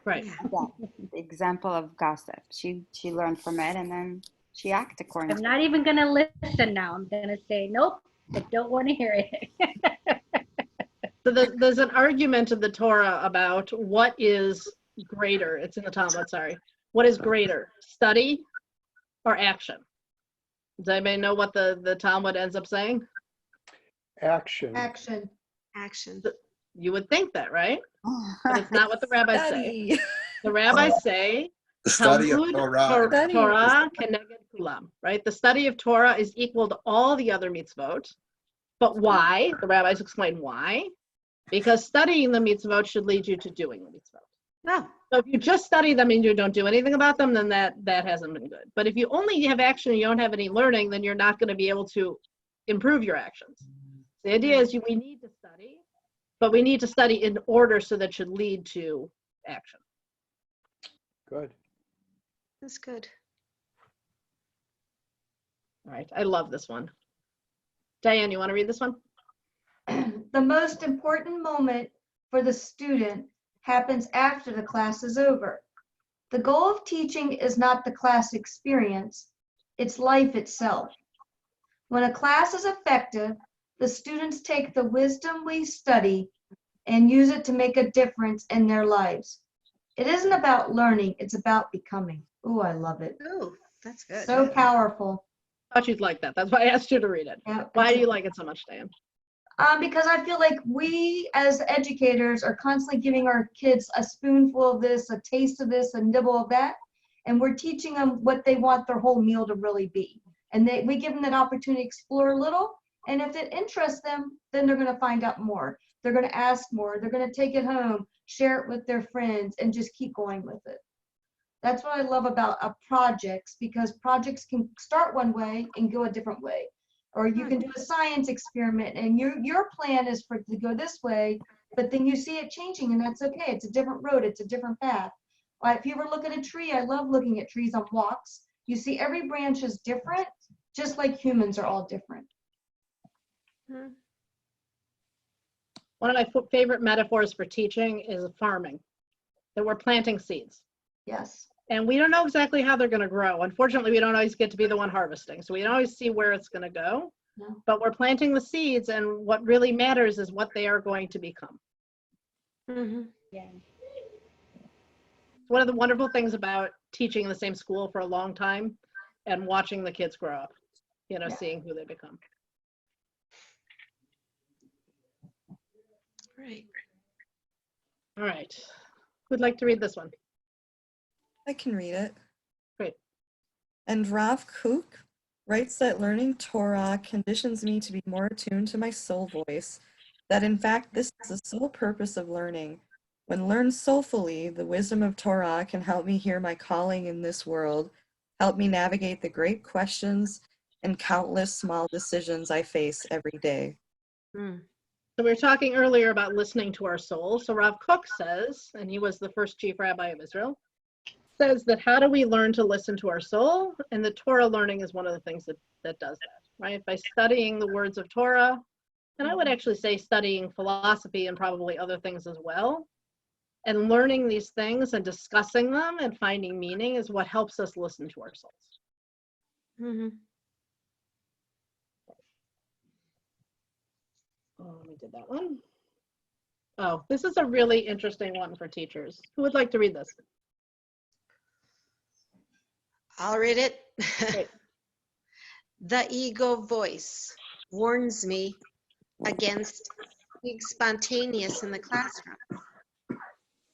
Right. Yeah. The example of gossip. She learned from it and then she acted according I'm to not even going to listen now. I'm going to say, nope, I don't want to hear it. So there's an argument in the Torah about what is greater. It's in the Talmud, sorry. What is greater, study or action? Does anybody know what the Talmud ends up saying? Action. Action. Action. You would think that, right? But it's not what the rabbis say. Study. The rabbis say, The study of Talmud Torah. Study. Torah keneged kulam, right? The study of Torah is equal to all the other mitzvot. But why? The rabbis explain why. Because studying the mitzvot should lead you to doing the mitzvot. No. So if you just study them and you don't do anything about them, then that hasn't been good. But if you only have action and you don't have any learning, then you're not going to be able to improve your actions. The idea is we need to study, but we need to study in order so that should lead to action. Good. That's good. All right, I love this one. Diane, you want to read this one? The most important moment for the student happens after the class is over. The goal of teaching is not the class experience, it's life itself. When a class is effective, the students take the wisdom we study and use it to make a difference in their lives. It isn't about learning, it's about becoming. Oh, I love it. Oh, that's good. So powerful. I thought you'd like that. That's why I asked you to read it. Yeah, Why do you like it so much, Diane? Because I feel like we as educators are constantly giving our kids a spoonful of this, a taste of this, a nibble of that, and we're teaching them what they want their whole meal to really be. And we give them that opportunity to explore a little, and if it interests them, then they're going to find out more. They're going to ask more. They're going to take it home, share it with their friends, and just keep going with it. That's what I love about projects, because projects can start one way and go a different way. Or you can do a science experiment and your plan is for it to go this way, but then you see it changing and that's okay. It's a different road, it's a different path. If you ever look at a tree, I love looking at trees on walks. You see every branch is different, just like humans are all different. One of my favorite metaphors for teaching is farming, that we're planting seeds. Yes. And we don't know exactly how they're going to grow. Unfortunately, we don't always get to be the one harvesting. So we don't always see where it's going to go. No. But we're planting the seeds, and what really matters is what they are going to become. Mm-hmm. Yeah. One of the wonderful things about teaching in the same school for a long time and watching the kids grow up, seeing who they become. Right. All right. Who'd like to read this one? I can read it. Great. And Rav Kook writes that learning Torah conditions me to be more attuned to my soul voice, that in fact this is the sole purpose of learning. When learned soulfully, the wisdom of Torah can help me hear my calling in this world, help me navigate the great questions and countless small decisions I face every day. So we were talking earlier about listening to our soul. So Rav Kook says, and he was the first chief rabbi of Israel, says that how do we learn to listen to our soul? And the Torah learning is one of the things that does that, right? By studying the words of Torah, and I would actually say studying philosophy and probably other things as well, and learning these things and discussing them and finding meaning is what helps us listen to our souls. Mm-hmm. Oh, let me do that one. Oh, this is a really interesting one for teachers. Who would like to read this? I'll read it. Great. The ego voice warns me against being spontaneous in the classroom,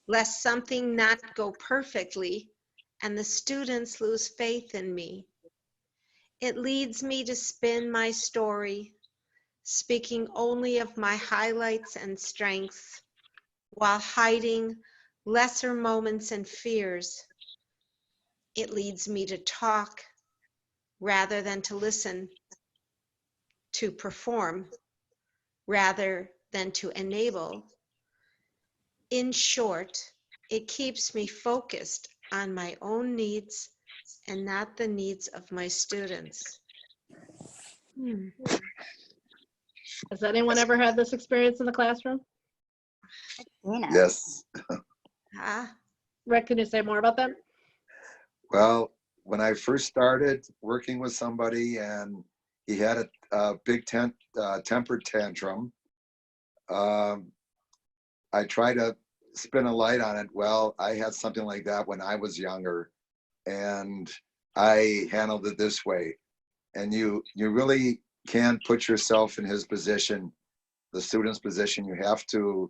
lest something not go perfectly and the students lose faith in me. It leads me to spin my story, speaking only of my highlights and strengths, while hiding lesser moments and fears. It leads me to talk rather than to listen, to perform rather than to enable. In short, it keeps me focused on my own needs and not the needs of my students. Has anyone ever had this experience in the classroom? Yes. Rick, can you say more about that? Well, when I first started working with somebody and he had a big temper tantrum, I try to spin a light on it. Well, I had something like that when I was younger and I handled it this way. And you really can't put yourself in his position, the student's position. You have to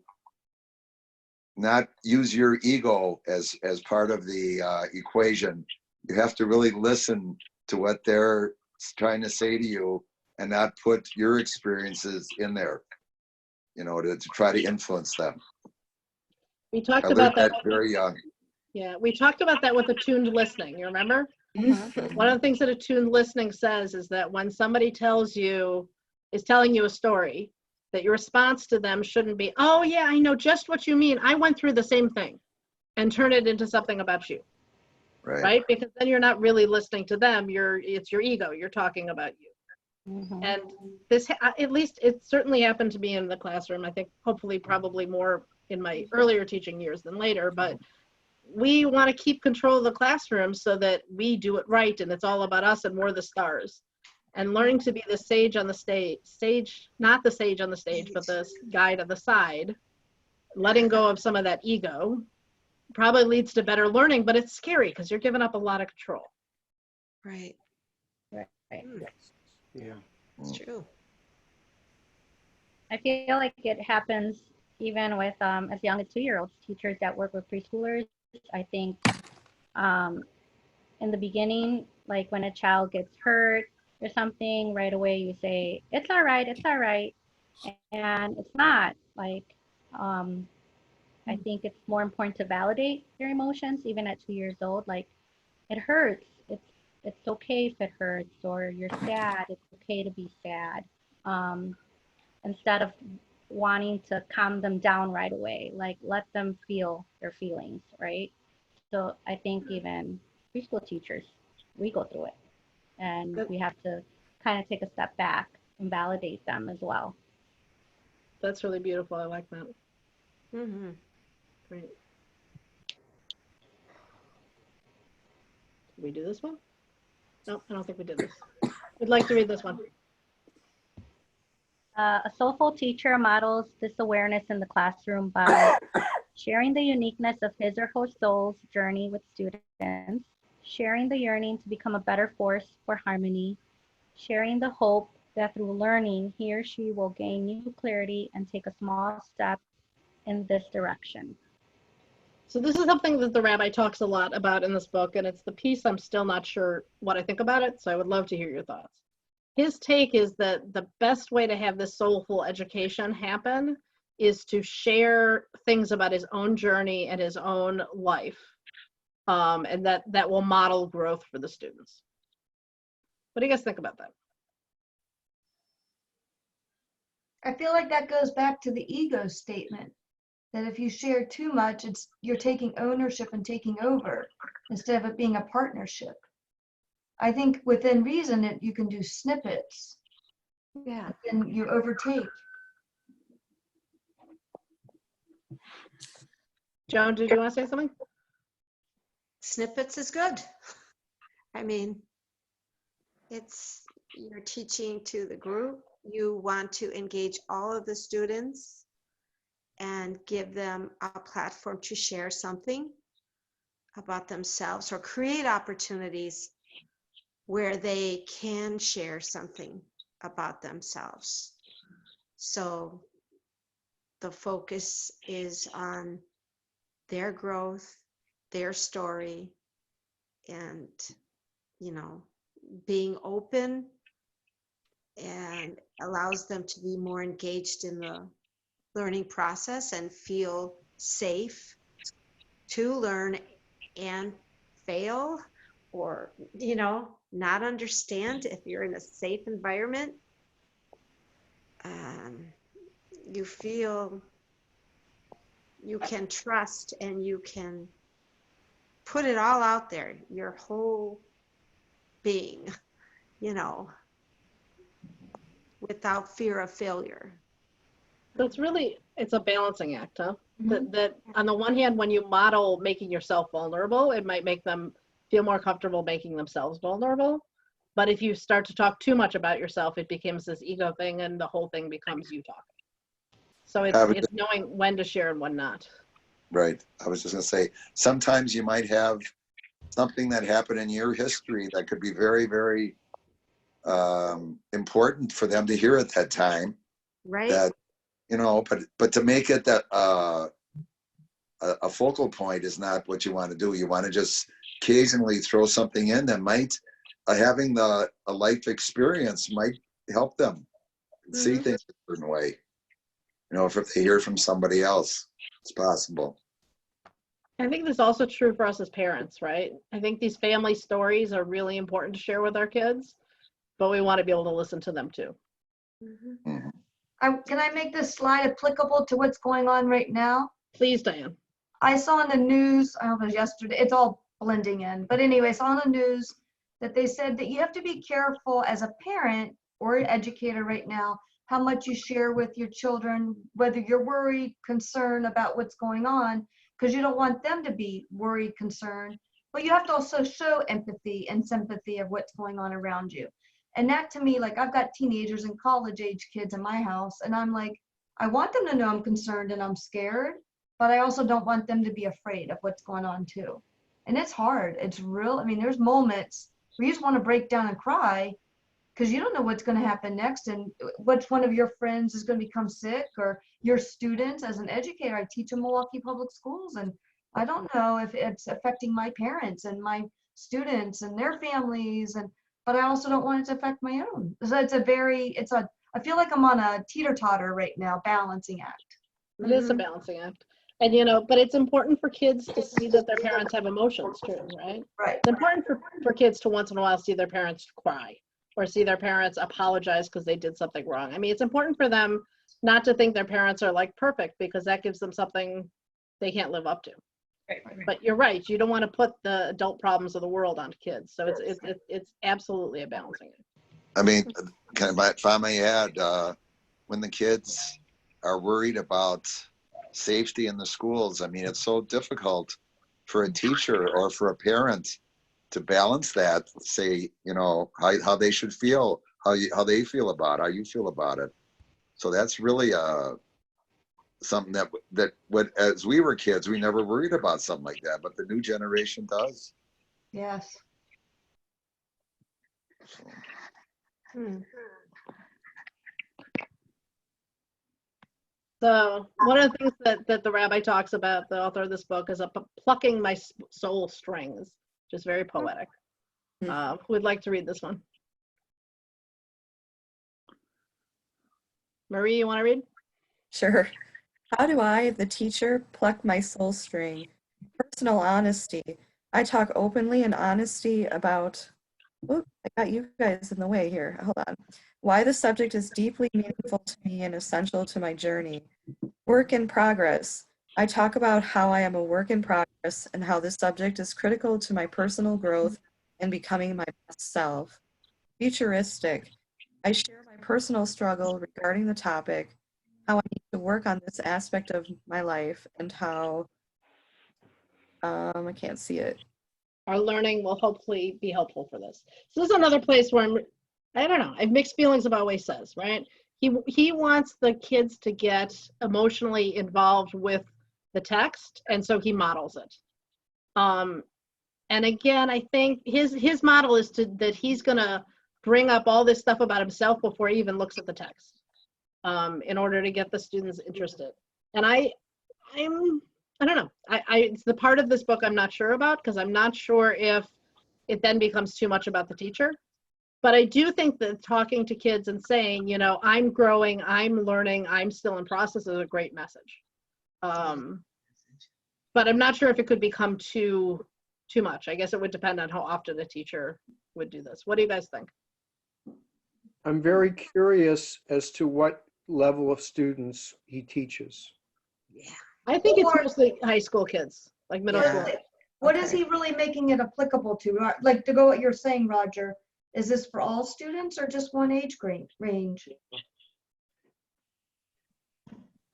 not use your ego as part of the equation. You have to really listen to what they're trying to say to you and not put your experiences in there, you know, to try to influence them. We talked I about learned that. that very young. Yeah, we talked about that with attuned listening. You remember? One of the things that attuned listening says is that when somebody is telling you a story, that your response to them shouldn't be, oh yeah, I know just what you mean. I went through the same thing, and turn it into something about you, right? Because then you're not really listening to them. It's your ego. You're talking about you. And this, at least it certainly happened to me in the classroom. I think hopefully probably more in my earlier teaching years than later, but we want to keep control of the classroom so that we do it right and it's all about us and we're the stars. And learning to be the sage on the stage, not the sage on the stage, but the guide on the side, letting go of some of that ego probably leads to better learning, but it's scary because you're giving up a lot of control. Right. Right. Yeah. It's true. I feel like it happens even with as young as 2-year-olds, teachers that work with preschoolers. I think in the beginning, like when a child gets hurt or something, right away you say, it's all right, and it's not. Like I think it's more important to validate their emotions even at 2 years old. Like, it hurts, it's okay if it hurts, or you're sad, it's okay to be sad, instead of wanting to calm them down right away. Like, let them feel their feelings, right? So I think even preschool teachers, we go through it, and we have to kind of take a step back and validate them as well. That's really beautiful. I like that. Mm-hmm. Great. Did we do this one? No, I don't think we did this. We'd like to read this one. A soulful teacher models this awareness in the classroom by sharing the uniqueness of his or her soul's journey with students, sharing the yearning to become a better force for harmony, sharing the hope that through learning, he or she will gain new clarity and take a small step in this direction. So this is something that the rabbi talks a lot about in this book, and it's the piece I'm still not sure what I think about it, so I would love to hear your thoughts. His take is that the best way to have this soulful education happen is to share things about his own journey and his own life, and that will model growth for the students. What do you guys think about that? I feel like that goes back to the ego statement, that if you share too much, you're taking ownership and taking over instead of it being a partnership. I think within reason, you can do snippets. Yeah. And you overtake. Joan, did you want to say something? Snippets is good. I mean, you're teaching to the group. You want to engage all of the students and give them a platform to share something about themselves or create opportunities where they can share something about themselves. So the focus is on their growth, their story, and, being open, and allows them to be more engaged in the learning process and feel safe to learn and fail, or, not understand. If you're in a safe environment, you feel you can trust and you can put it all out there, your whole being, without fear of failure. So it's a balancing act, huh? That on the one hand, when you model making yourself vulnerable, it might make them feel more comfortable making themselves vulnerable. But if you start to talk too much about yourself, it becomes this ego thing and the whole thing becomes you talking. So it's knowing when to share and when not. Right. I was just going to say, sometimes you might have something that happened in your history that could be very, very important for them to hear at that time. Right. That, but to make it that a focal point is not what you want to do. You want to just occasionally throw something in that might, having a life experience might help them see things a certain way. You know, if they hear from somebody else, it's possible. I think this is also true for us as parents, right? I think these family stories are really important to share with our kids, but we want to be able to listen to them too. Mhm. Can I make this slide applicable to what's going on right now? Please, Diane. I saw in the news, I don't know if it was yesterday, it's all blending in, but anyway, I saw on the news that they said that you have to be careful as a parent or an educator right now, how much you share with your children, whether you're worried, concerned about what's going on, because you don't want them to be worried, concerned, but you have to also show empathy and sympathy of what's going on around you. And that to me, like I've got teenagers and college age kids in my house, and I'm like, I want them to know I'm concerned and I'm scared, but I also don't want them to be afraid of what's going on too. And it's hard. It's real. I mean, there's moments where you just want to break down and cry because you don't know what's going to happen next and which one of your friends is going to become sick or your students. As an educator, I teach in Milwaukee Public Schools, and I don't know if it's affecting my parents and my students and their families, but I also don't want it to affect my own. So I feel like I'm on a teeter-totter right now, balancing act. It is a balancing act. And, you know, but it's important for kids to see that their parents have emotions too, right? Right. It's important for kids to once in a while see their parents cry or see their parents apologize because they did something wrong. I mean, it's important for them not to think their parents are like perfect because that gives them something they can't live up to. But you're right. You don't want to put the adult problems of the world onto kids. So it's absolutely a balancing act. I mean, if I may add, when the kids are worried about safety in the schools, I mean, it's so difficult for a teacher or for a parent to balance that, say, you know, how they should feel, how they feel about it, how you feel about it. So that's really something that as we were kids, we never worried about something like that, but the new generation does. Yes. So one of the things that the rabbi talks about, the author of this book, is plucking my soul strings, which is very poetic. Who would like to read this one? Marie, you want to read? Sure. How do I, the teacher, pluck my soul string? Personal honesty. I talk openly and honesty about, I got you guys in the way here. Hold on. Why the subject is deeply meaningful to me and essential to my journey. Work in progress. I talk about how I am a work in progress and how this subject is critical to my personal growth and becoming my best self. Futuristic. I share my personal struggle regarding the topic, how I need to work on this aspect of my life, and how, I can't see it. Our learning will hopefully be helpful for this. So this is another place where I don't know, I have mixed feelings about what he says, right? He wants the kids to get emotionally involved with the text, and so he models it. And again, I think his model is that he's gonna bring up all this stuff about himself before he even looks at the text, in order to get the students interested. And I don't know. It's the part of this book I'm not sure about because I'm not sure if it then becomes too much about the teacher. But I do think that talking to kids and saying, you know, I'm growing, I'm learning, I'm still in process is a great message. But I'm not sure if it could become too much. I guess it would depend on how often a teacher would do this. What do you guys think? I'm very curious as to what level of students he teaches. I think it's Or- mostly high school kids, like middle school. What is he really making it applicable to? Like to go what you're saying, Roger, is this for all students or just one age range?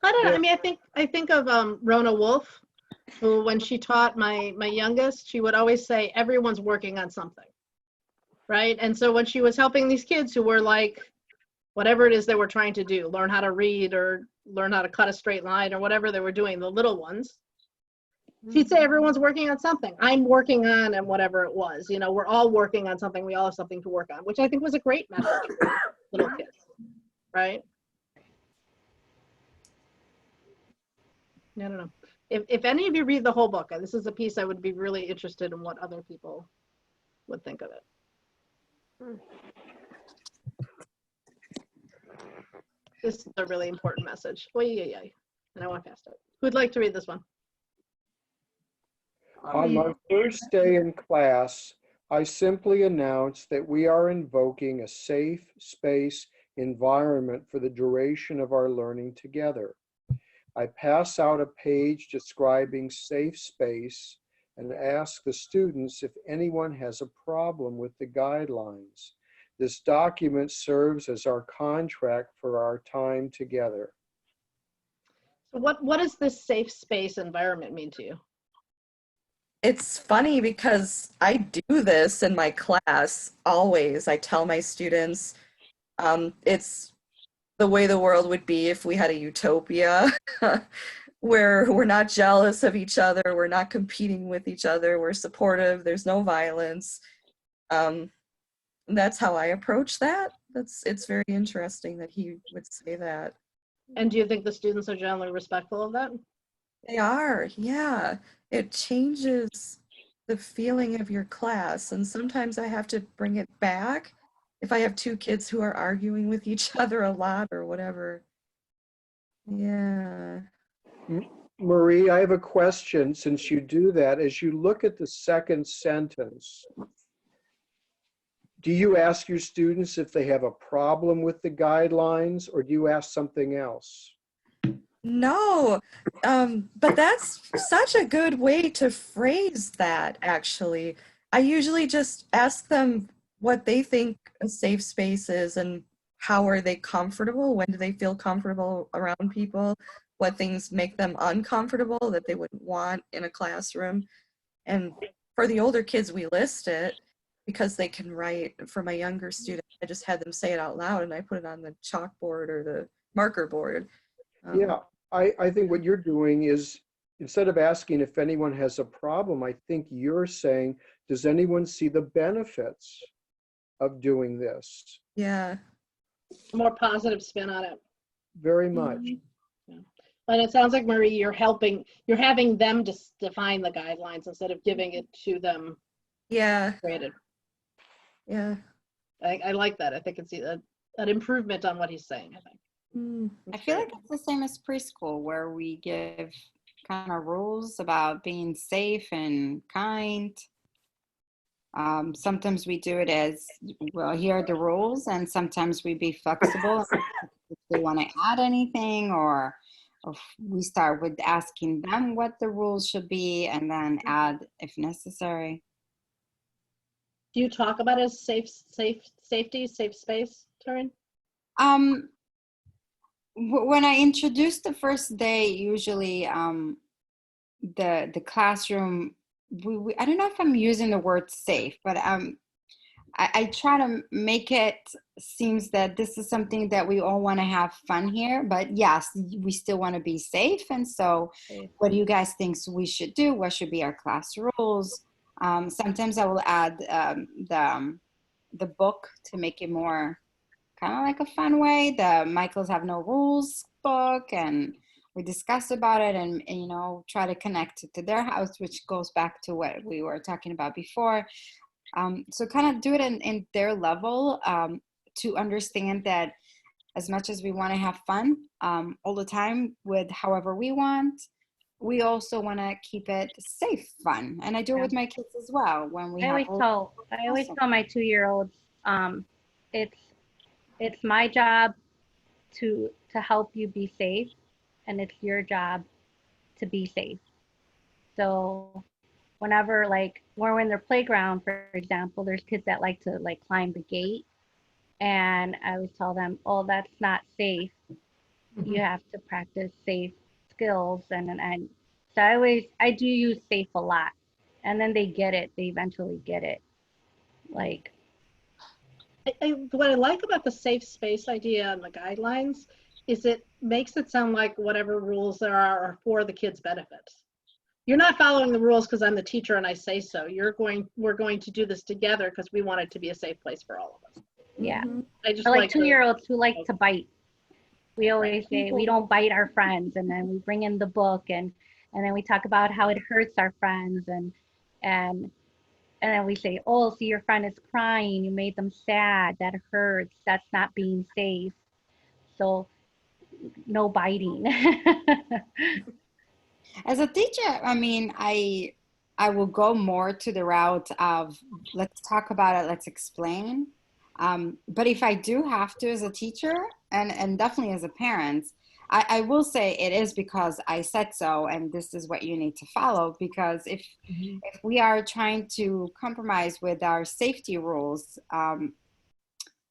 I don't know. I mean, I think of Rona Wolf, who when she taught my youngest, she would always say, everyone's working on something, right? And so when she was helping these kids who were like, whatever it is they were trying to do, learn how to read or learn how to cut a straight line or whatever they were doing, the little ones, she'd say, everyone's working on something. I'm working on, and whatever it was, you know, we're all working on something. We all have something to work on, which I think was a great message for little kids, right? I don't know. If any of you read the whole book, this is a piece I would be really interested in what other people would think of it. This is a really important message. Oy, oy, oy. And I went past it. Who'd like to read this one? On my first day in class, I simply announced that we are invoking a safe space environment for the duration of our learning together. I pass out a page describing safe space and ask the students if anyone has a problem with the guidelines. This document serves as our contract for our time together. So what does this safe space environment mean to you? It's funny because I do this in my class always. I tell my students it's the way the world would be if we had a utopia where we're not jealous of each other, we're not competing with each other, we're supportive, there's no violence. That's how I approach that. It's very interesting that he would say that. And do you think the students are generally respectful of that? They are, yeah. It changes the feeling of your class, and sometimes I have to bring it back if I have two kids who are arguing with each other a lot or whatever. Yeah. Marie, I have a question. Since you do that, as you look at the second sentence, do you ask your students if they have a problem with the guidelines, or do you ask something else? No, but that's such a good way to phrase that, actually. I usually just ask them what they think a safe space is and how are they comfortable, when do they feel comfortable around people, what things make them uncomfortable that they wouldn't want in a classroom. And for the older kids, we list it because they can write. For my younger students, I just had them say it out loud and I put it on the chalkboard or the marker board. Yeah, I think what you're doing is, instead of asking if anyone has a problem, I think you're saying, does anyone see the benefits of doing this? Yeah. More positive spin on it. Very much. Yeah. And it sounds like, Marie, you're having them just define the guidelines instead of giving it to them. Yeah. Created. Yeah. I like that. I think it's an improvement on what he's saying, I think. I feel like it's the same as preschool, where we give kind of rules about being safe and kind. Sometimes we do it as, well, here are the rules, and sometimes we be flexible if they want to add anything, or we start with asking them what the rules should be and then add if necessary. Do you talk about it as safety, safe space, Taryn? When I introduced the first day, usually the classroom, I don't know if I'm using the word safe, but I try to make it seems that this is something that we all want to have fun here, but yes, we still want to be safe. And so what do you guys think we should do? What should be our class rules? Sometimes I will add the book to make it more kind of like a fun way. The Michael's Have No Rules book, and we discuss about it and you know, try to connect it to their house, which goes back to what we were talking about before. So kind of do it in their level, to understand that as much as we want to have fun all the time with however we want, we also want to keep it safe fun. And I do it with my kids as well. When we I always tell my 2-year-olds, it's my job to help you be safe, and it's your job to be safe. So whenever, like, when we're in their playground, for example, there's kids that like to like climb the gate, and I always tell them, oh, that's not safe. You have to practice safe skills, and so I do use safe a lot, and then they get it. They eventually get it. Like, what I like about the safe space idea and the guidelines is it makes it sound like whatever rules there are for the kids' benefit. You're not following the rules because I'm the teacher and I say so. We're going to do this together because we want it to be a safe place for all of us. yeah. I just Or like 2-year-olds who like to bite. We always say we don't bite our friends, and then we bring in the book, and then we talk about how it hurts our friends, and then we say, oh, see, your friend is crying, you made them sad, that hurts, that's not being safe. So no biting. As a teacher, I mean, I will go more to the route of let's talk about it, let's explain. But if I do have to as a teacher and definitely as a parent, I will say it is because I said so, and this is what you need to follow. Because if we are trying to compromise with our safety rules,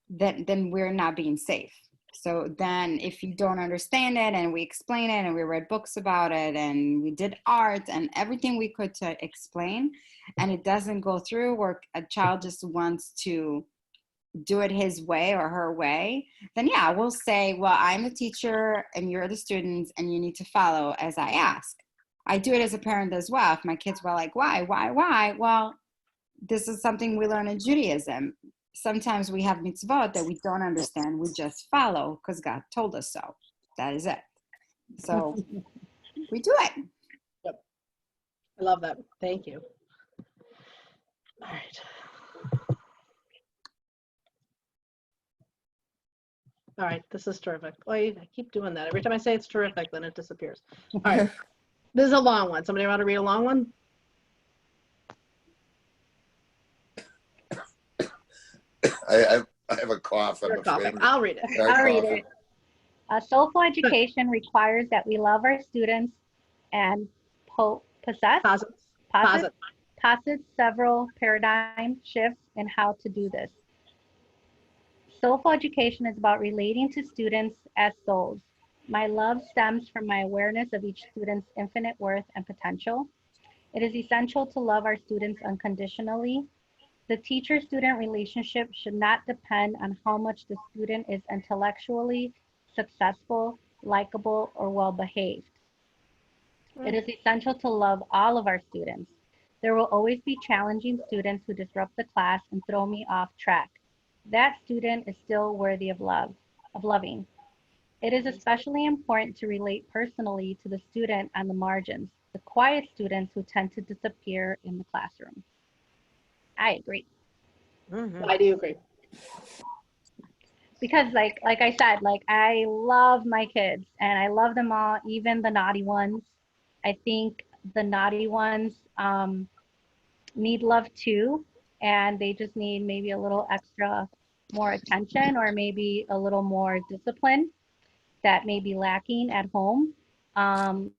then we're not being safe. So then if you don't understand it and we explain it and we read books about it and we did art and everything we could to explain, and it doesn't go through, or a child just wants to do it his way or her way, then yeah, we'll say, well, I'm the teacher and you're the students and you need to follow as I ask. I do it as a parent as well. If my kids were like, why? Well, this is something we learn in Judaism. Sometimes we have mitzvot that we don't understand. We just follow because God told us so. That is it. So we do it. Yep. I love that. Thank you. All right. All right, this is terrific. Oh, I keep doing that. Every time I say it's terrific, then it disappears. All right, this is a long one. Somebody want to read a long one? I have a cough. I'm You're coughing. afraid. I'll read it. I'll read it. Soulful education requires that we love our students and posits several paradigm shifts in how to do this. Soulful education is about relating to students as souls. My love stems from my awareness of each student's infinite worth and potential. It is essential to love our students unconditionally. The teacher-student relationship should not depend on how much the student is intellectually successful, likable, or well-behaved. It is essential to love all of our students. There will always be challenging students who disrupt the class and throw me off track. That student is still worthy of loving. It is especially important to relate personally to the student on the margins, the quiet students who tend to disappear in the classroom. I agree. Why do you agree? Because like I said, like I love my kids and I love them all, even the naughty ones. I think the naughty ones need love too, and they just need maybe a little extra more attention or maybe a little more discipline that may be lacking at home. And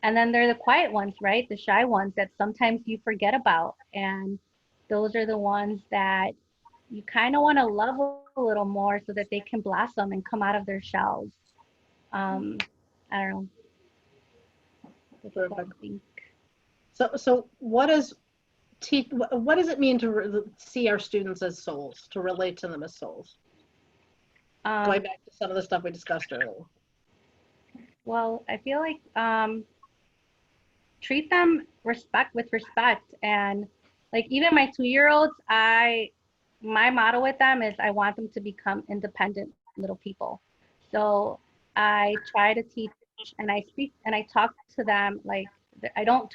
then they're the quiet ones, right? The shy ones that sometimes you forget about. And those are the ones that you kind of want to love a little more so that they can blossom and come out of their shells. I don't know. That's what I think. So what does it mean to see our students as souls, to relate to them as souls? Going back to some of the stuff we discussed earlier. Well, I feel like treat them with respect, and like even my 2-year-olds, my motto with them is I want them to become independent little people. So I try to teach and I speak and I talk to them like I don't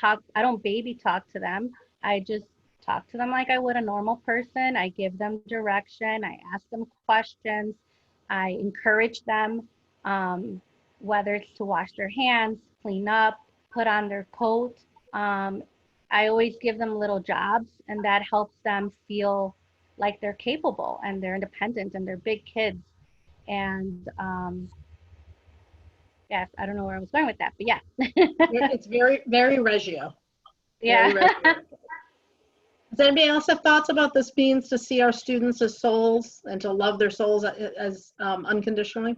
baby talk to them. I just talk to them like I would a normal person. I give them direction. I ask them questions. I encourage them, whether it's to wash their hands, clean up, put on their coat. I always give them little jobs, and that helps them feel like they're capable and they're independent and they're big kids. And yeah, I don't know where I was going with that, but yeah. It's very, very Reggio. Yeah. Very Reggio. Does anybody else have thoughts about this means to see our students as souls and to love their souls as unconditionally?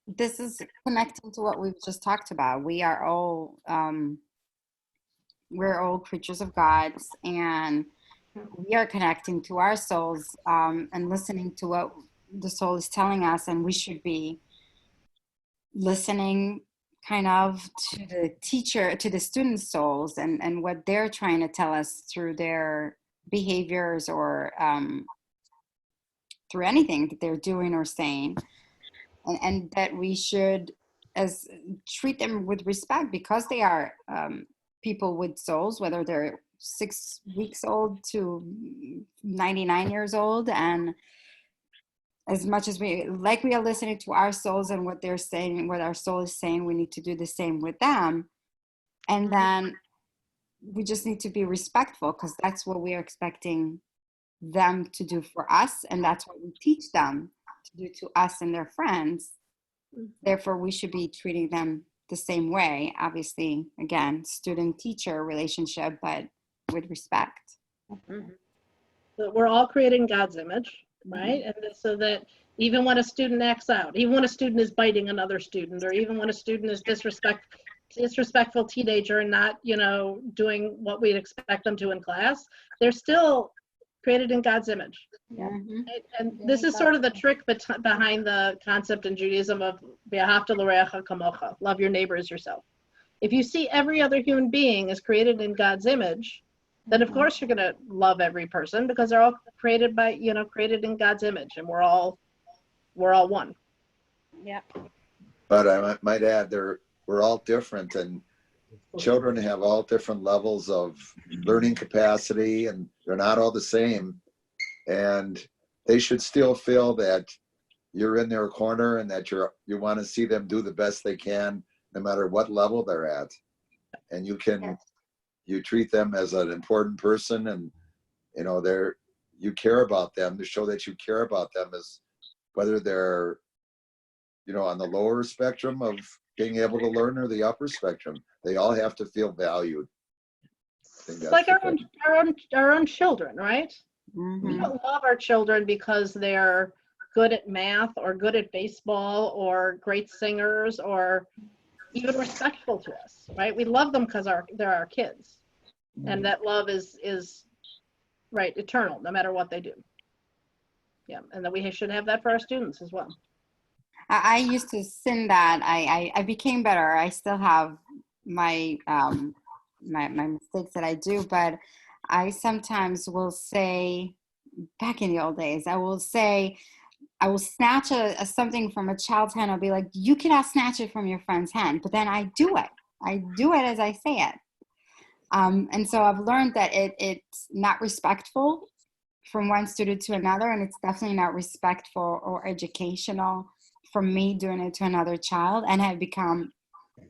This is connecting to what we've just talked about. We're all creatures of God, and we are connecting to our souls and listening to what the soul is telling us, and we should be listening kind of to the teacher, to the students' souls and what they're trying to tell us through their behaviors or through anything that they're doing or saying. and that we should as treat them with respect because they are people with souls, whether they're 6 weeks old to 99 years old. And as much as we are listening to our souls and what they're saying, what our soul is saying, we need to do the same with them. And then we just need to be respectful because that's what we are expecting them to do for us. And that's what we teach them to do to us and their friends. Therefore, we should be treating them the same way. Obviously, again, student-teacher relationship, but with respect. So we're all created in God's image, right? And so that even when a student acts out, even when a student is biting another student, or even when a student is disrespectful teenager and not, doing what we'd expect them to in class, they're still created in God's image. Right? And this is sort of the trick behind the concept in Judaism of "V'ahavta l'reacha kamocha," love your neighbor as yourself. If you see every other human being is created in God's image, then of course you're going to love every person because they're all created by, created in God's image, and we're all one. Yeah. But I might add, we're all different, and children have all different levels of learning capacity, and they're not all the same. And they should still feel that you're in their corner and that you want to see them do the best they can, no matter what level they're at. And you treat them as an important person, and you care about them. To show that you care about them is whether they're on the lower spectrum of being able to learn or the upper spectrum. They all have to feel valued. It's like our own children, right? We don't love our children because they're good at math or good at baseball or great singers or even respectful to us, right? We love them because they're our kids, and that love is right, eternal, no matter what they do. Yeah, and that we should have that for our students as well. I used to sin that. I became better. I still have my my mistakes that I do, but I sometimes will say, back in the old days, I will snatch something from a child's hand. I'll be like, you cannot snatch it from your friend's hand. But then I do it. I do it as I say it. And so I've learned that it's not respectful from one student to another, and it's definitely not respectful or educational from me doing it to another child, and have become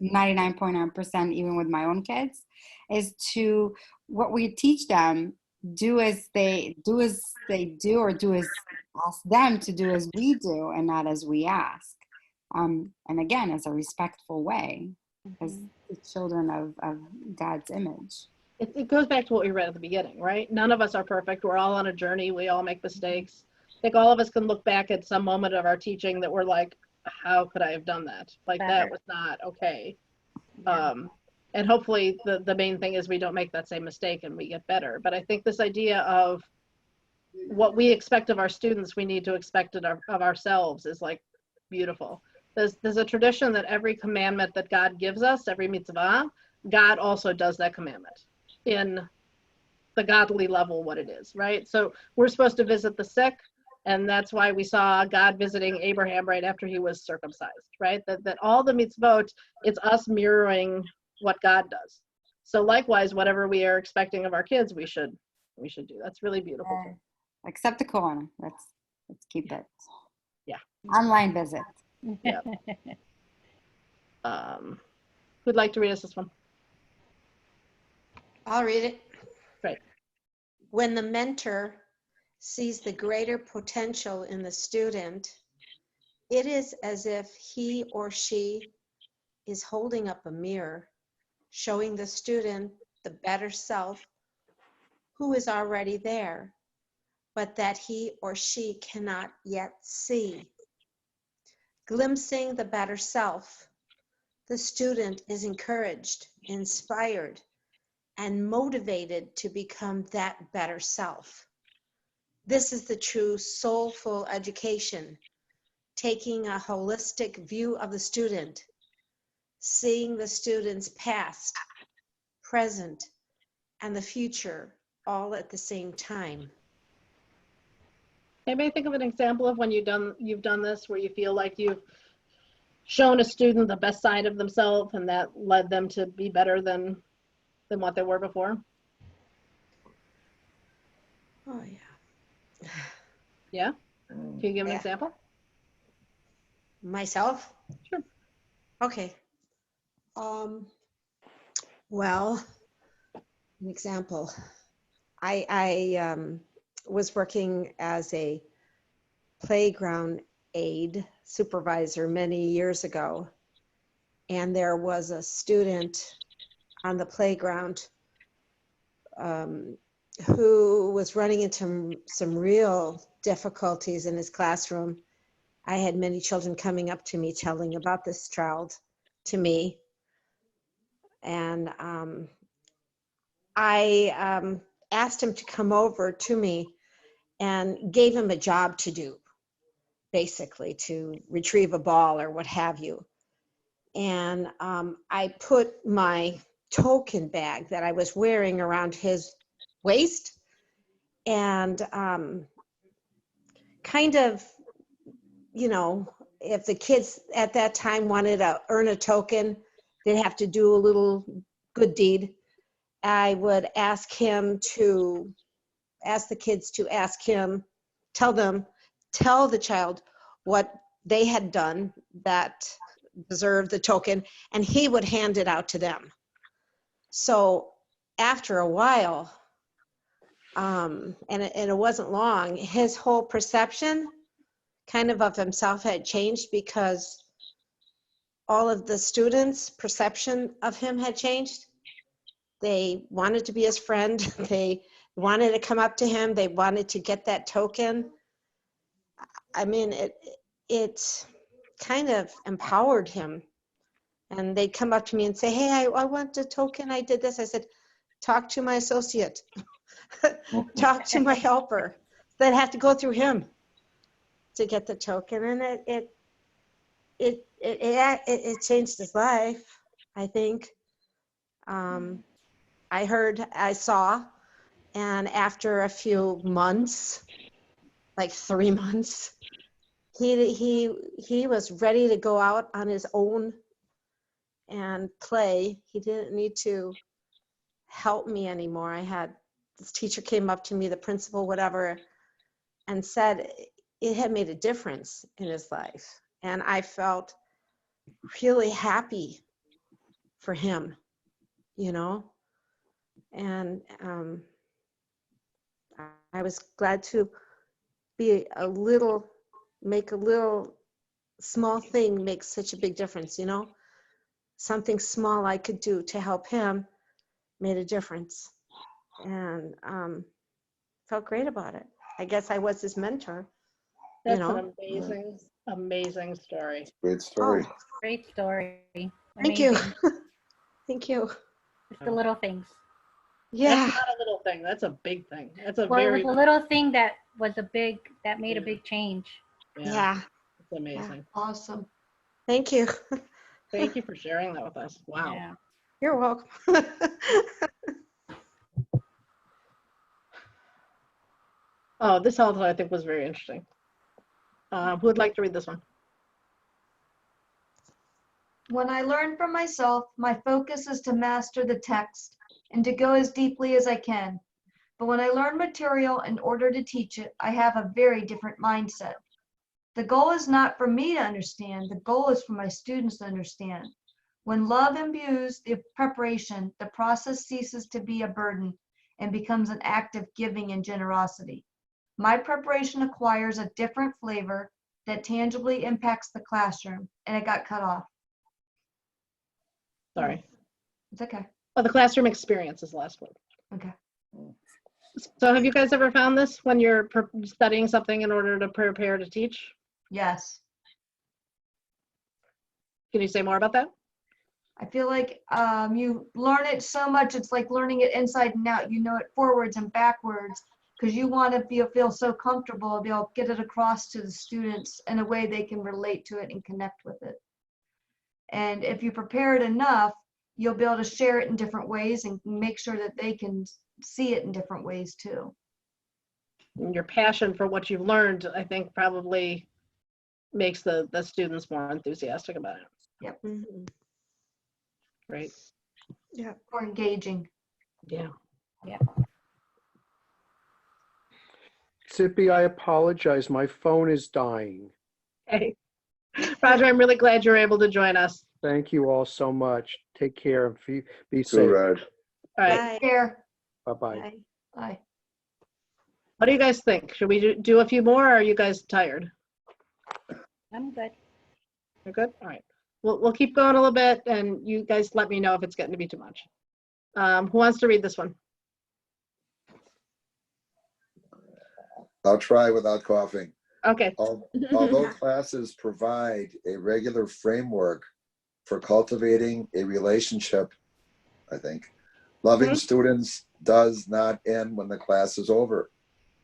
99.9% even with my own kids, is to what we teach them, do as they do, or do as ask them to do as we do, and not as we ask. And again, as a respectful way, as the children of God's image. It goes back to what we read at the beginning, right? None of us are perfect. We're all on a journey. We all make mistakes. I think all of us can look back at some moment of our teaching that we're like, how could I have done that? Like, that was not okay. And hopefully the main thing is we don't make that same mistake and we get better. But I think this idea of what we expect of our students, we need to expect it of ourselves is like beautiful. There's a tradition that every commandment that God gives us, every mitzvah, God also does that commandment in the godly level, what it is, right? So we're supposed to visit the sick, and that's why we saw God visiting Abraham right after he was circumcised, right? That all the mitzvot, it's us mirroring what God does. So likewise, whatever we are expecting of our kids, we should do. That's really beautiful. Except the corner. Let's keep it. Yeah. Online visit. Yeah. Who'd like to read us this one? I'll read it. Great. When the mentor sees the greater potential in the student, it is as if he or she is holding up a mirror, showing the student the better self who is already there, but that he or she cannot yet see. Glimpsing the better self, the student is encouraged, inspired, and motivated to become that better self. This is the true soulful education, taking a holistic view of the student, seeing the student's past, present, and the future all at the same time. Anybody think of an example of when you've done this where you feel like you've shown a student the best side of themselves and that led them to be better than what they were before? Oh, yeah. Yeah? Can you give an Yeah. example? Myself? Sure. Okay. Well, an example. I was working as a playground aide supervisor many years ago, and there was a student on the playground who was running into some real difficulties in his classroom. I had many children coming up to me telling about this child to me, and I asked him to come over to me and gave him a job to do, basically to retrieve a ball or what have you. And I put my token bag that I was wearing around his waist, and kind of, you know, if the kids at that time wanted to earn a token, they'd have to do a little good deed. I would ask the kids to ask him, tell the child what they had done that deserved the token, and he would hand it out to them. So after a while, and it wasn't long, his whole perception kind of himself had changed, because all of the students' perception of him had changed. They wanted to be his friend. They wanted to come up to him. They wanted to get that token. I mean, it kind of empowered him. And they'd come up to me and say, hey, I want a token. I did this. I said, talk to my associate. Talk to my helper. They'd have to go through him to get the token. And it changed his life, I think. I saw, and after a few months, like 3 months, he was ready to go out on his own and play. He didn't need to help me anymore. This teacher came up to me, the principal, whatever, and said it had made a difference in his life. And I felt really happy for him, you know? And I was glad to make a little small thing make such a big difference, you know? Something small I could do to help him made a difference. And felt great about it. I guess I was his mentor. That's You know? an amazing, amazing story. Great story. Oh, Great story. thank you. Amazing. Thank you. It's the little things. Yeah. That's not a little thing. That's a big thing. That's a Well, it very, was a little thing that made a big change. Yeah. It's amazing. Awesome. Thank you. Thank you for sharing that with us. Wow. Yeah. You're welcome. Oh, this also I think was very interesting. Who would like to read this one? When I learn from myself, my focus is to master the text and to go as deeply as I can. But when I learn material in order to teach it, I have a very different mindset. The goal is not for me to understand, the goal is for my students to understand. When love imbues the preparation, the process ceases to be a burden and becomes an act of giving and generosity. My preparation acquires a different flavor that tangibly impacts the classroom, and it got cut off. Sorry. It's okay. Oh, the classroom experience is the last word. Okay. So have you guys ever found this when you're studying something in order to prepare to teach? Yes. Can you say more about that? I feel like you learn it so much, it's like learning it inside and out. You know it forwards and backwards because you want to feel so comfortable, be able to get it across to the students in a way they can relate to it and connect with it. And if you prepare it enough, you'll be able to share it in different ways and make sure that they can see it in different ways too. And your passion for what you've learned, I think, probably makes the students more enthusiastic about it. Mhm. Right. Yeah. Or engaging. Yeah. Zippy, I apologize. My phone is dying. Hey, Roger, I'm really glad you're able to join us. Thank you all so much. Take care and be So, safe. Raj. All right. Bye. Care. Bye-bye. Bye. Bye. What do you guys think? Should we do a few more, or are you guys tired? I'm good. You're good? All right. We'll keep going a little bit, and you guys let me know if it's getting to be too much. Who wants to read this one? I'll try without coughing. Okay. Although classes provide a regular framework for cultivating a relationship, I think, loving students does not end when the class is over.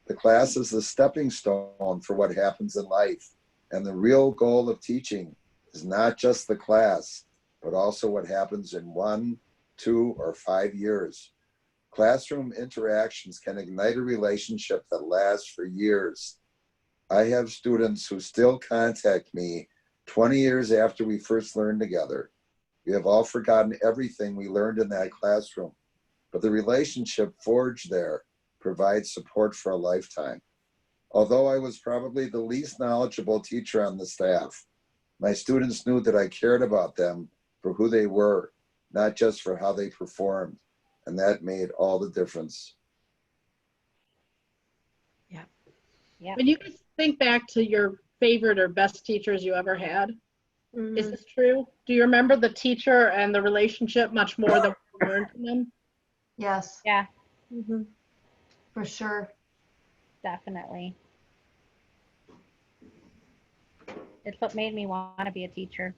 The class is the stepping stone for what happens in life. And the real goal of teaching is not just the class, but also what happens in 1, 2, or 5 years. Classroom interactions can ignite a relationship that lasts for years. I have students who still contact me 20 years after we first learned together. We have all forgotten everything we learned in that classroom, but the relationship forged there provides support for a lifetime. Although I was probably the least knowledgeable teacher on the staff, my students knew that I cared about them for who they were, not just for how they performed, and that made all the difference. Yeah. When you guys think back to your favorite or best teachers you ever had, is this true? Do you remember the teacher and the relationship much more than what you learned from them? Yes, Yeah, for sure. definitely. It's what made me want to be a teacher.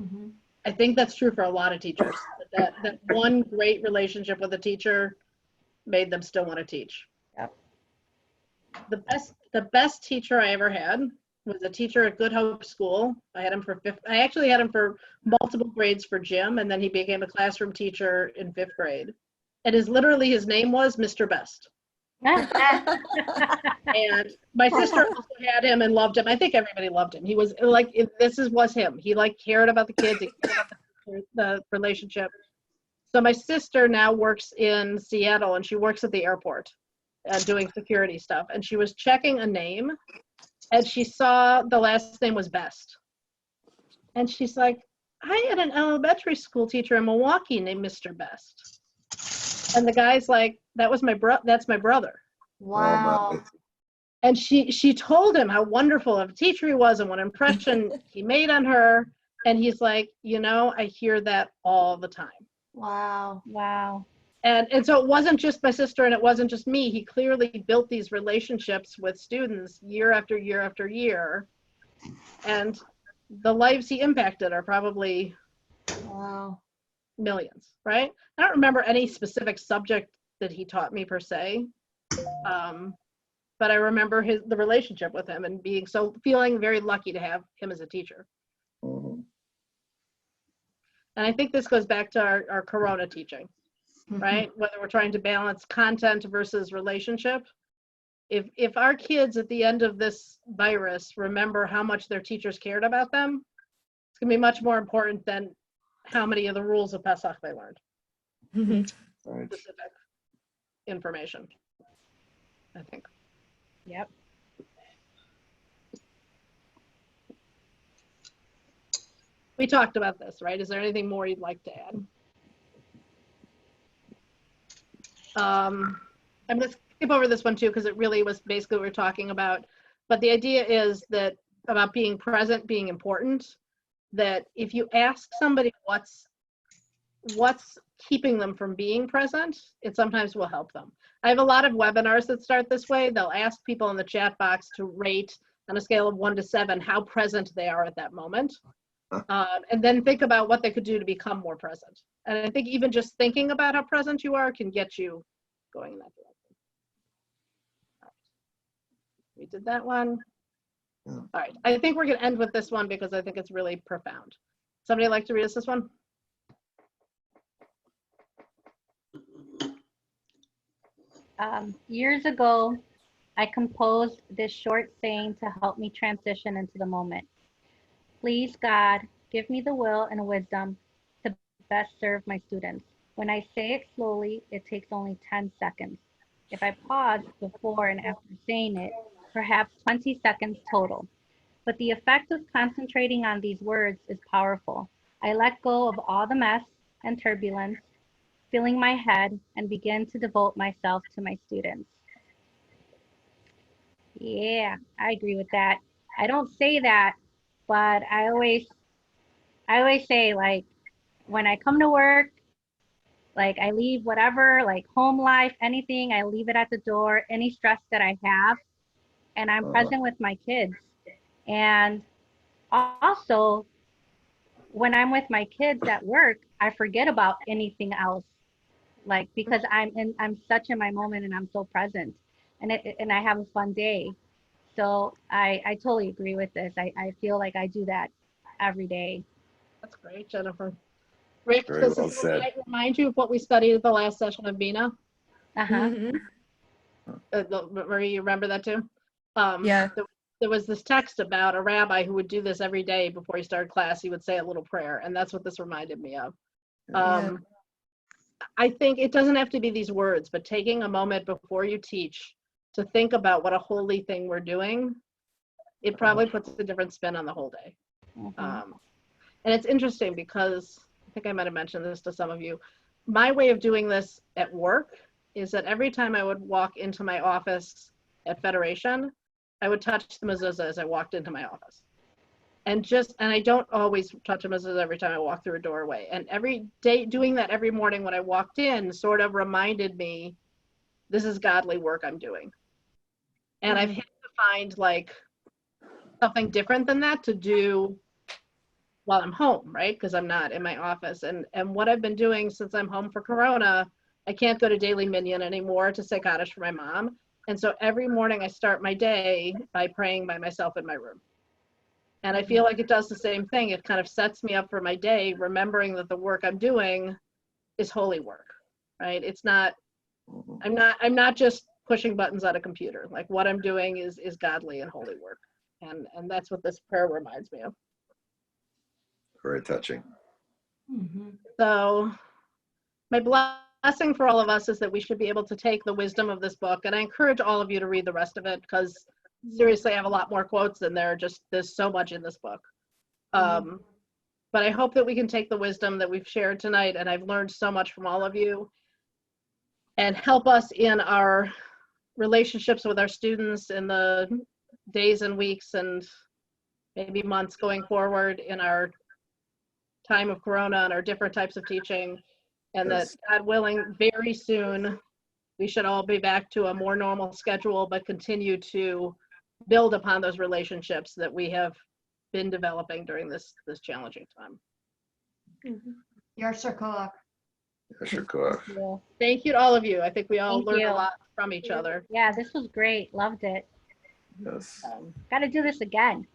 Mhm. I think that's true for a lot of teachers. That one great relationship with a teacher made them still want to teach. Yep. The best teacher I ever had was a teacher at Good Hope School. I actually had him for multiple grades for gym, and then he became a classroom teacher in 5th grade. And his name was Mr. Best. And my sister also had him and loved him. I think everybody loved him. He was like, was him. He like cared about the kids. He cared about the relationship. So my sister now works in Seattle, and she works at the airport doing security stuff. And she was checking a name, and she saw the last name was Best. And she's like, I had an elementary school teacher in Milwaukee named Mr. Best. And the guy's like, that's my brother. Wow. Oh, And she told him how wonderful of a teacher he was and what impression he made on her. And he's like, I hear that all the time. Wow. Wow. And so it wasn't just my sister and it wasn't just me. He clearly built these relationships with students year after year after year. And the lives he impacted are probably Wow. millions, right? I don't remember any specific subject that he taught me per se. But I remember the relationship with him and feeling very lucky to have him as a teacher. mhm. And I think this goes back to our Corona teaching, right? Whether we're trying to balance content versus relationship. If our kids at the end of this virus remember how much their teachers cared about them, it's gonna be much more important than how many of the rules of Pesach they learned. Right. Specific information, I think. Yep. We talked about this, right? Is there anything more you'd like to add? I'm going to skip over this one too, because it really was basically what we were talking about. But the idea is that about being present, being important, that if you ask somebody what's keeping them from being present, it sometimes will help them. I have a lot of webinars that start this way. They'll ask people in the chat box to rate on a scale of 1 to 7 how present they are at that moment. And then think about what they could do to become more present. And I think even just thinking about how present you are can get you going in that direction. All right. We did that one. Yeah. All right. I think we're going to end with this one because I think it's really profound. Somebody like to read us this one? Years ago, I composed this short saying to help me transition into the moment. Please, God, give me the will and wisdom to best serve my students. When I say it slowly, it takes only 10 seconds. If I pause before and after saying it, perhaps 20 seconds total. But the effect of concentrating on these words is powerful. I let go of all the mess and turbulence, filling my head, and begin to devote myself to my students. Yeah, I agree with that. I don't say that, but I always say, like, when I come to work, like I leave whatever, like home life, anything, I leave it at the door, any stress that I have, and I'm present with my kids. And also, when I'm with my kids at work, I forget about anything else, like because I'm such in my moment and I'm so present, and I have a fun day. So I totally agree with this. I feel like I do that every day. That's great, Jennifer. Rick, Very does well this said. remind you of what we studied at the last session of Bina? Uh-huh. Mhm. Marie, you remember that too? Yeah. There was this text about a rabbi who would do this every day before he started class. He would say a little prayer, and that's what this reminded me of. I think it doesn't have to be these words, but taking a moment before you teach to think about what a holy thing we're doing, it probably puts a different spin on the whole day. And it's interesting because I think I might have mentioned this to some of you. My way of doing this at work is that every time I would walk into my office at Federation, I would touch the mezuzah as I walked into my office. And I don't always touch a mezuzah every time I walk through a doorway. And every day, doing that every morning when I walked in sort of reminded me, this is godly work I'm doing. And I've had to find like something different than that to do while I'm home, right? Because I'm not in my office. And what I've been doing since I'm home for Corona, I can't go to Daily Minyan anymore to say Kaddish for my mom. And so every morning I start my day by praying by myself in my room. And I feel like it does the same thing. It kind of sets me up for my day, remembering that the work I'm doing is holy work, right? It's not, I'm not just pushing buttons on a computer. Like what I'm doing is godly and holy work. And that's what this prayer reminds me of. Very touching. So my blessing for all of us is that we should be able to take the wisdom of this book, and I encourage all of you to read the rest of it because seriously, I have a lot more quotes than there's so much in this book. But I hope that we can take the wisdom that we've shared tonight, and I've learned so much from all of you, and help us in our relationships with our students in the days and weeks and maybe months going forward in our time of Corona and our different types of teaching, and that God willing, very soon, we should all be back to a more normal schedule, but continue to build upon those relationships that we have been developing during this challenging time. Yar Koach. Thank you to all of you. I think we all Thank learned you. a lot from each other. Yeah, this was great. Loved it. Yes. Got to do this again.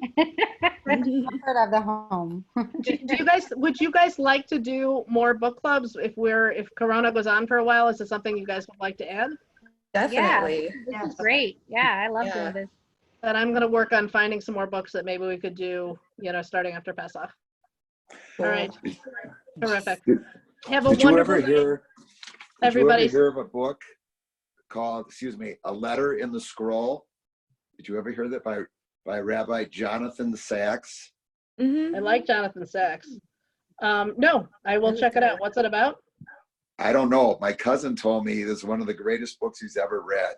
Comfort of the home. Would you guys like to do more book clubs if Corona goes on for a while? Is this something you guys would like to add? Definitely. Yeah, this is great. Yeah, I love doing this. And I'm going to work on finding some more books that maybe we could do, starting after Pesach. All right. Terrific. Have a wonderful day. Did you ever hear of a book called, A Letter in the Scroll? Did you ever hear that by Rabbi Jonathan Sachs? I like Jonathan Sachs. No, I will check it out. What's it about? I don't know. My cousin told me this is one of the greatest books he's ever read.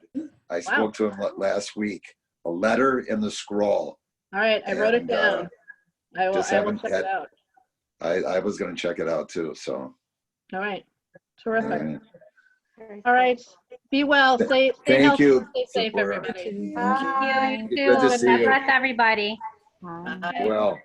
I spoke to him last week. A Letter in the Scroll. All right, I wrote it down. I will check it out. I was going to check it out too. So. All right. Terrific. All right. Be well. Stay Thank healthy. you. Stay safe, everybody. Thank you. Good to see you. God bless everybody. Bye. Well.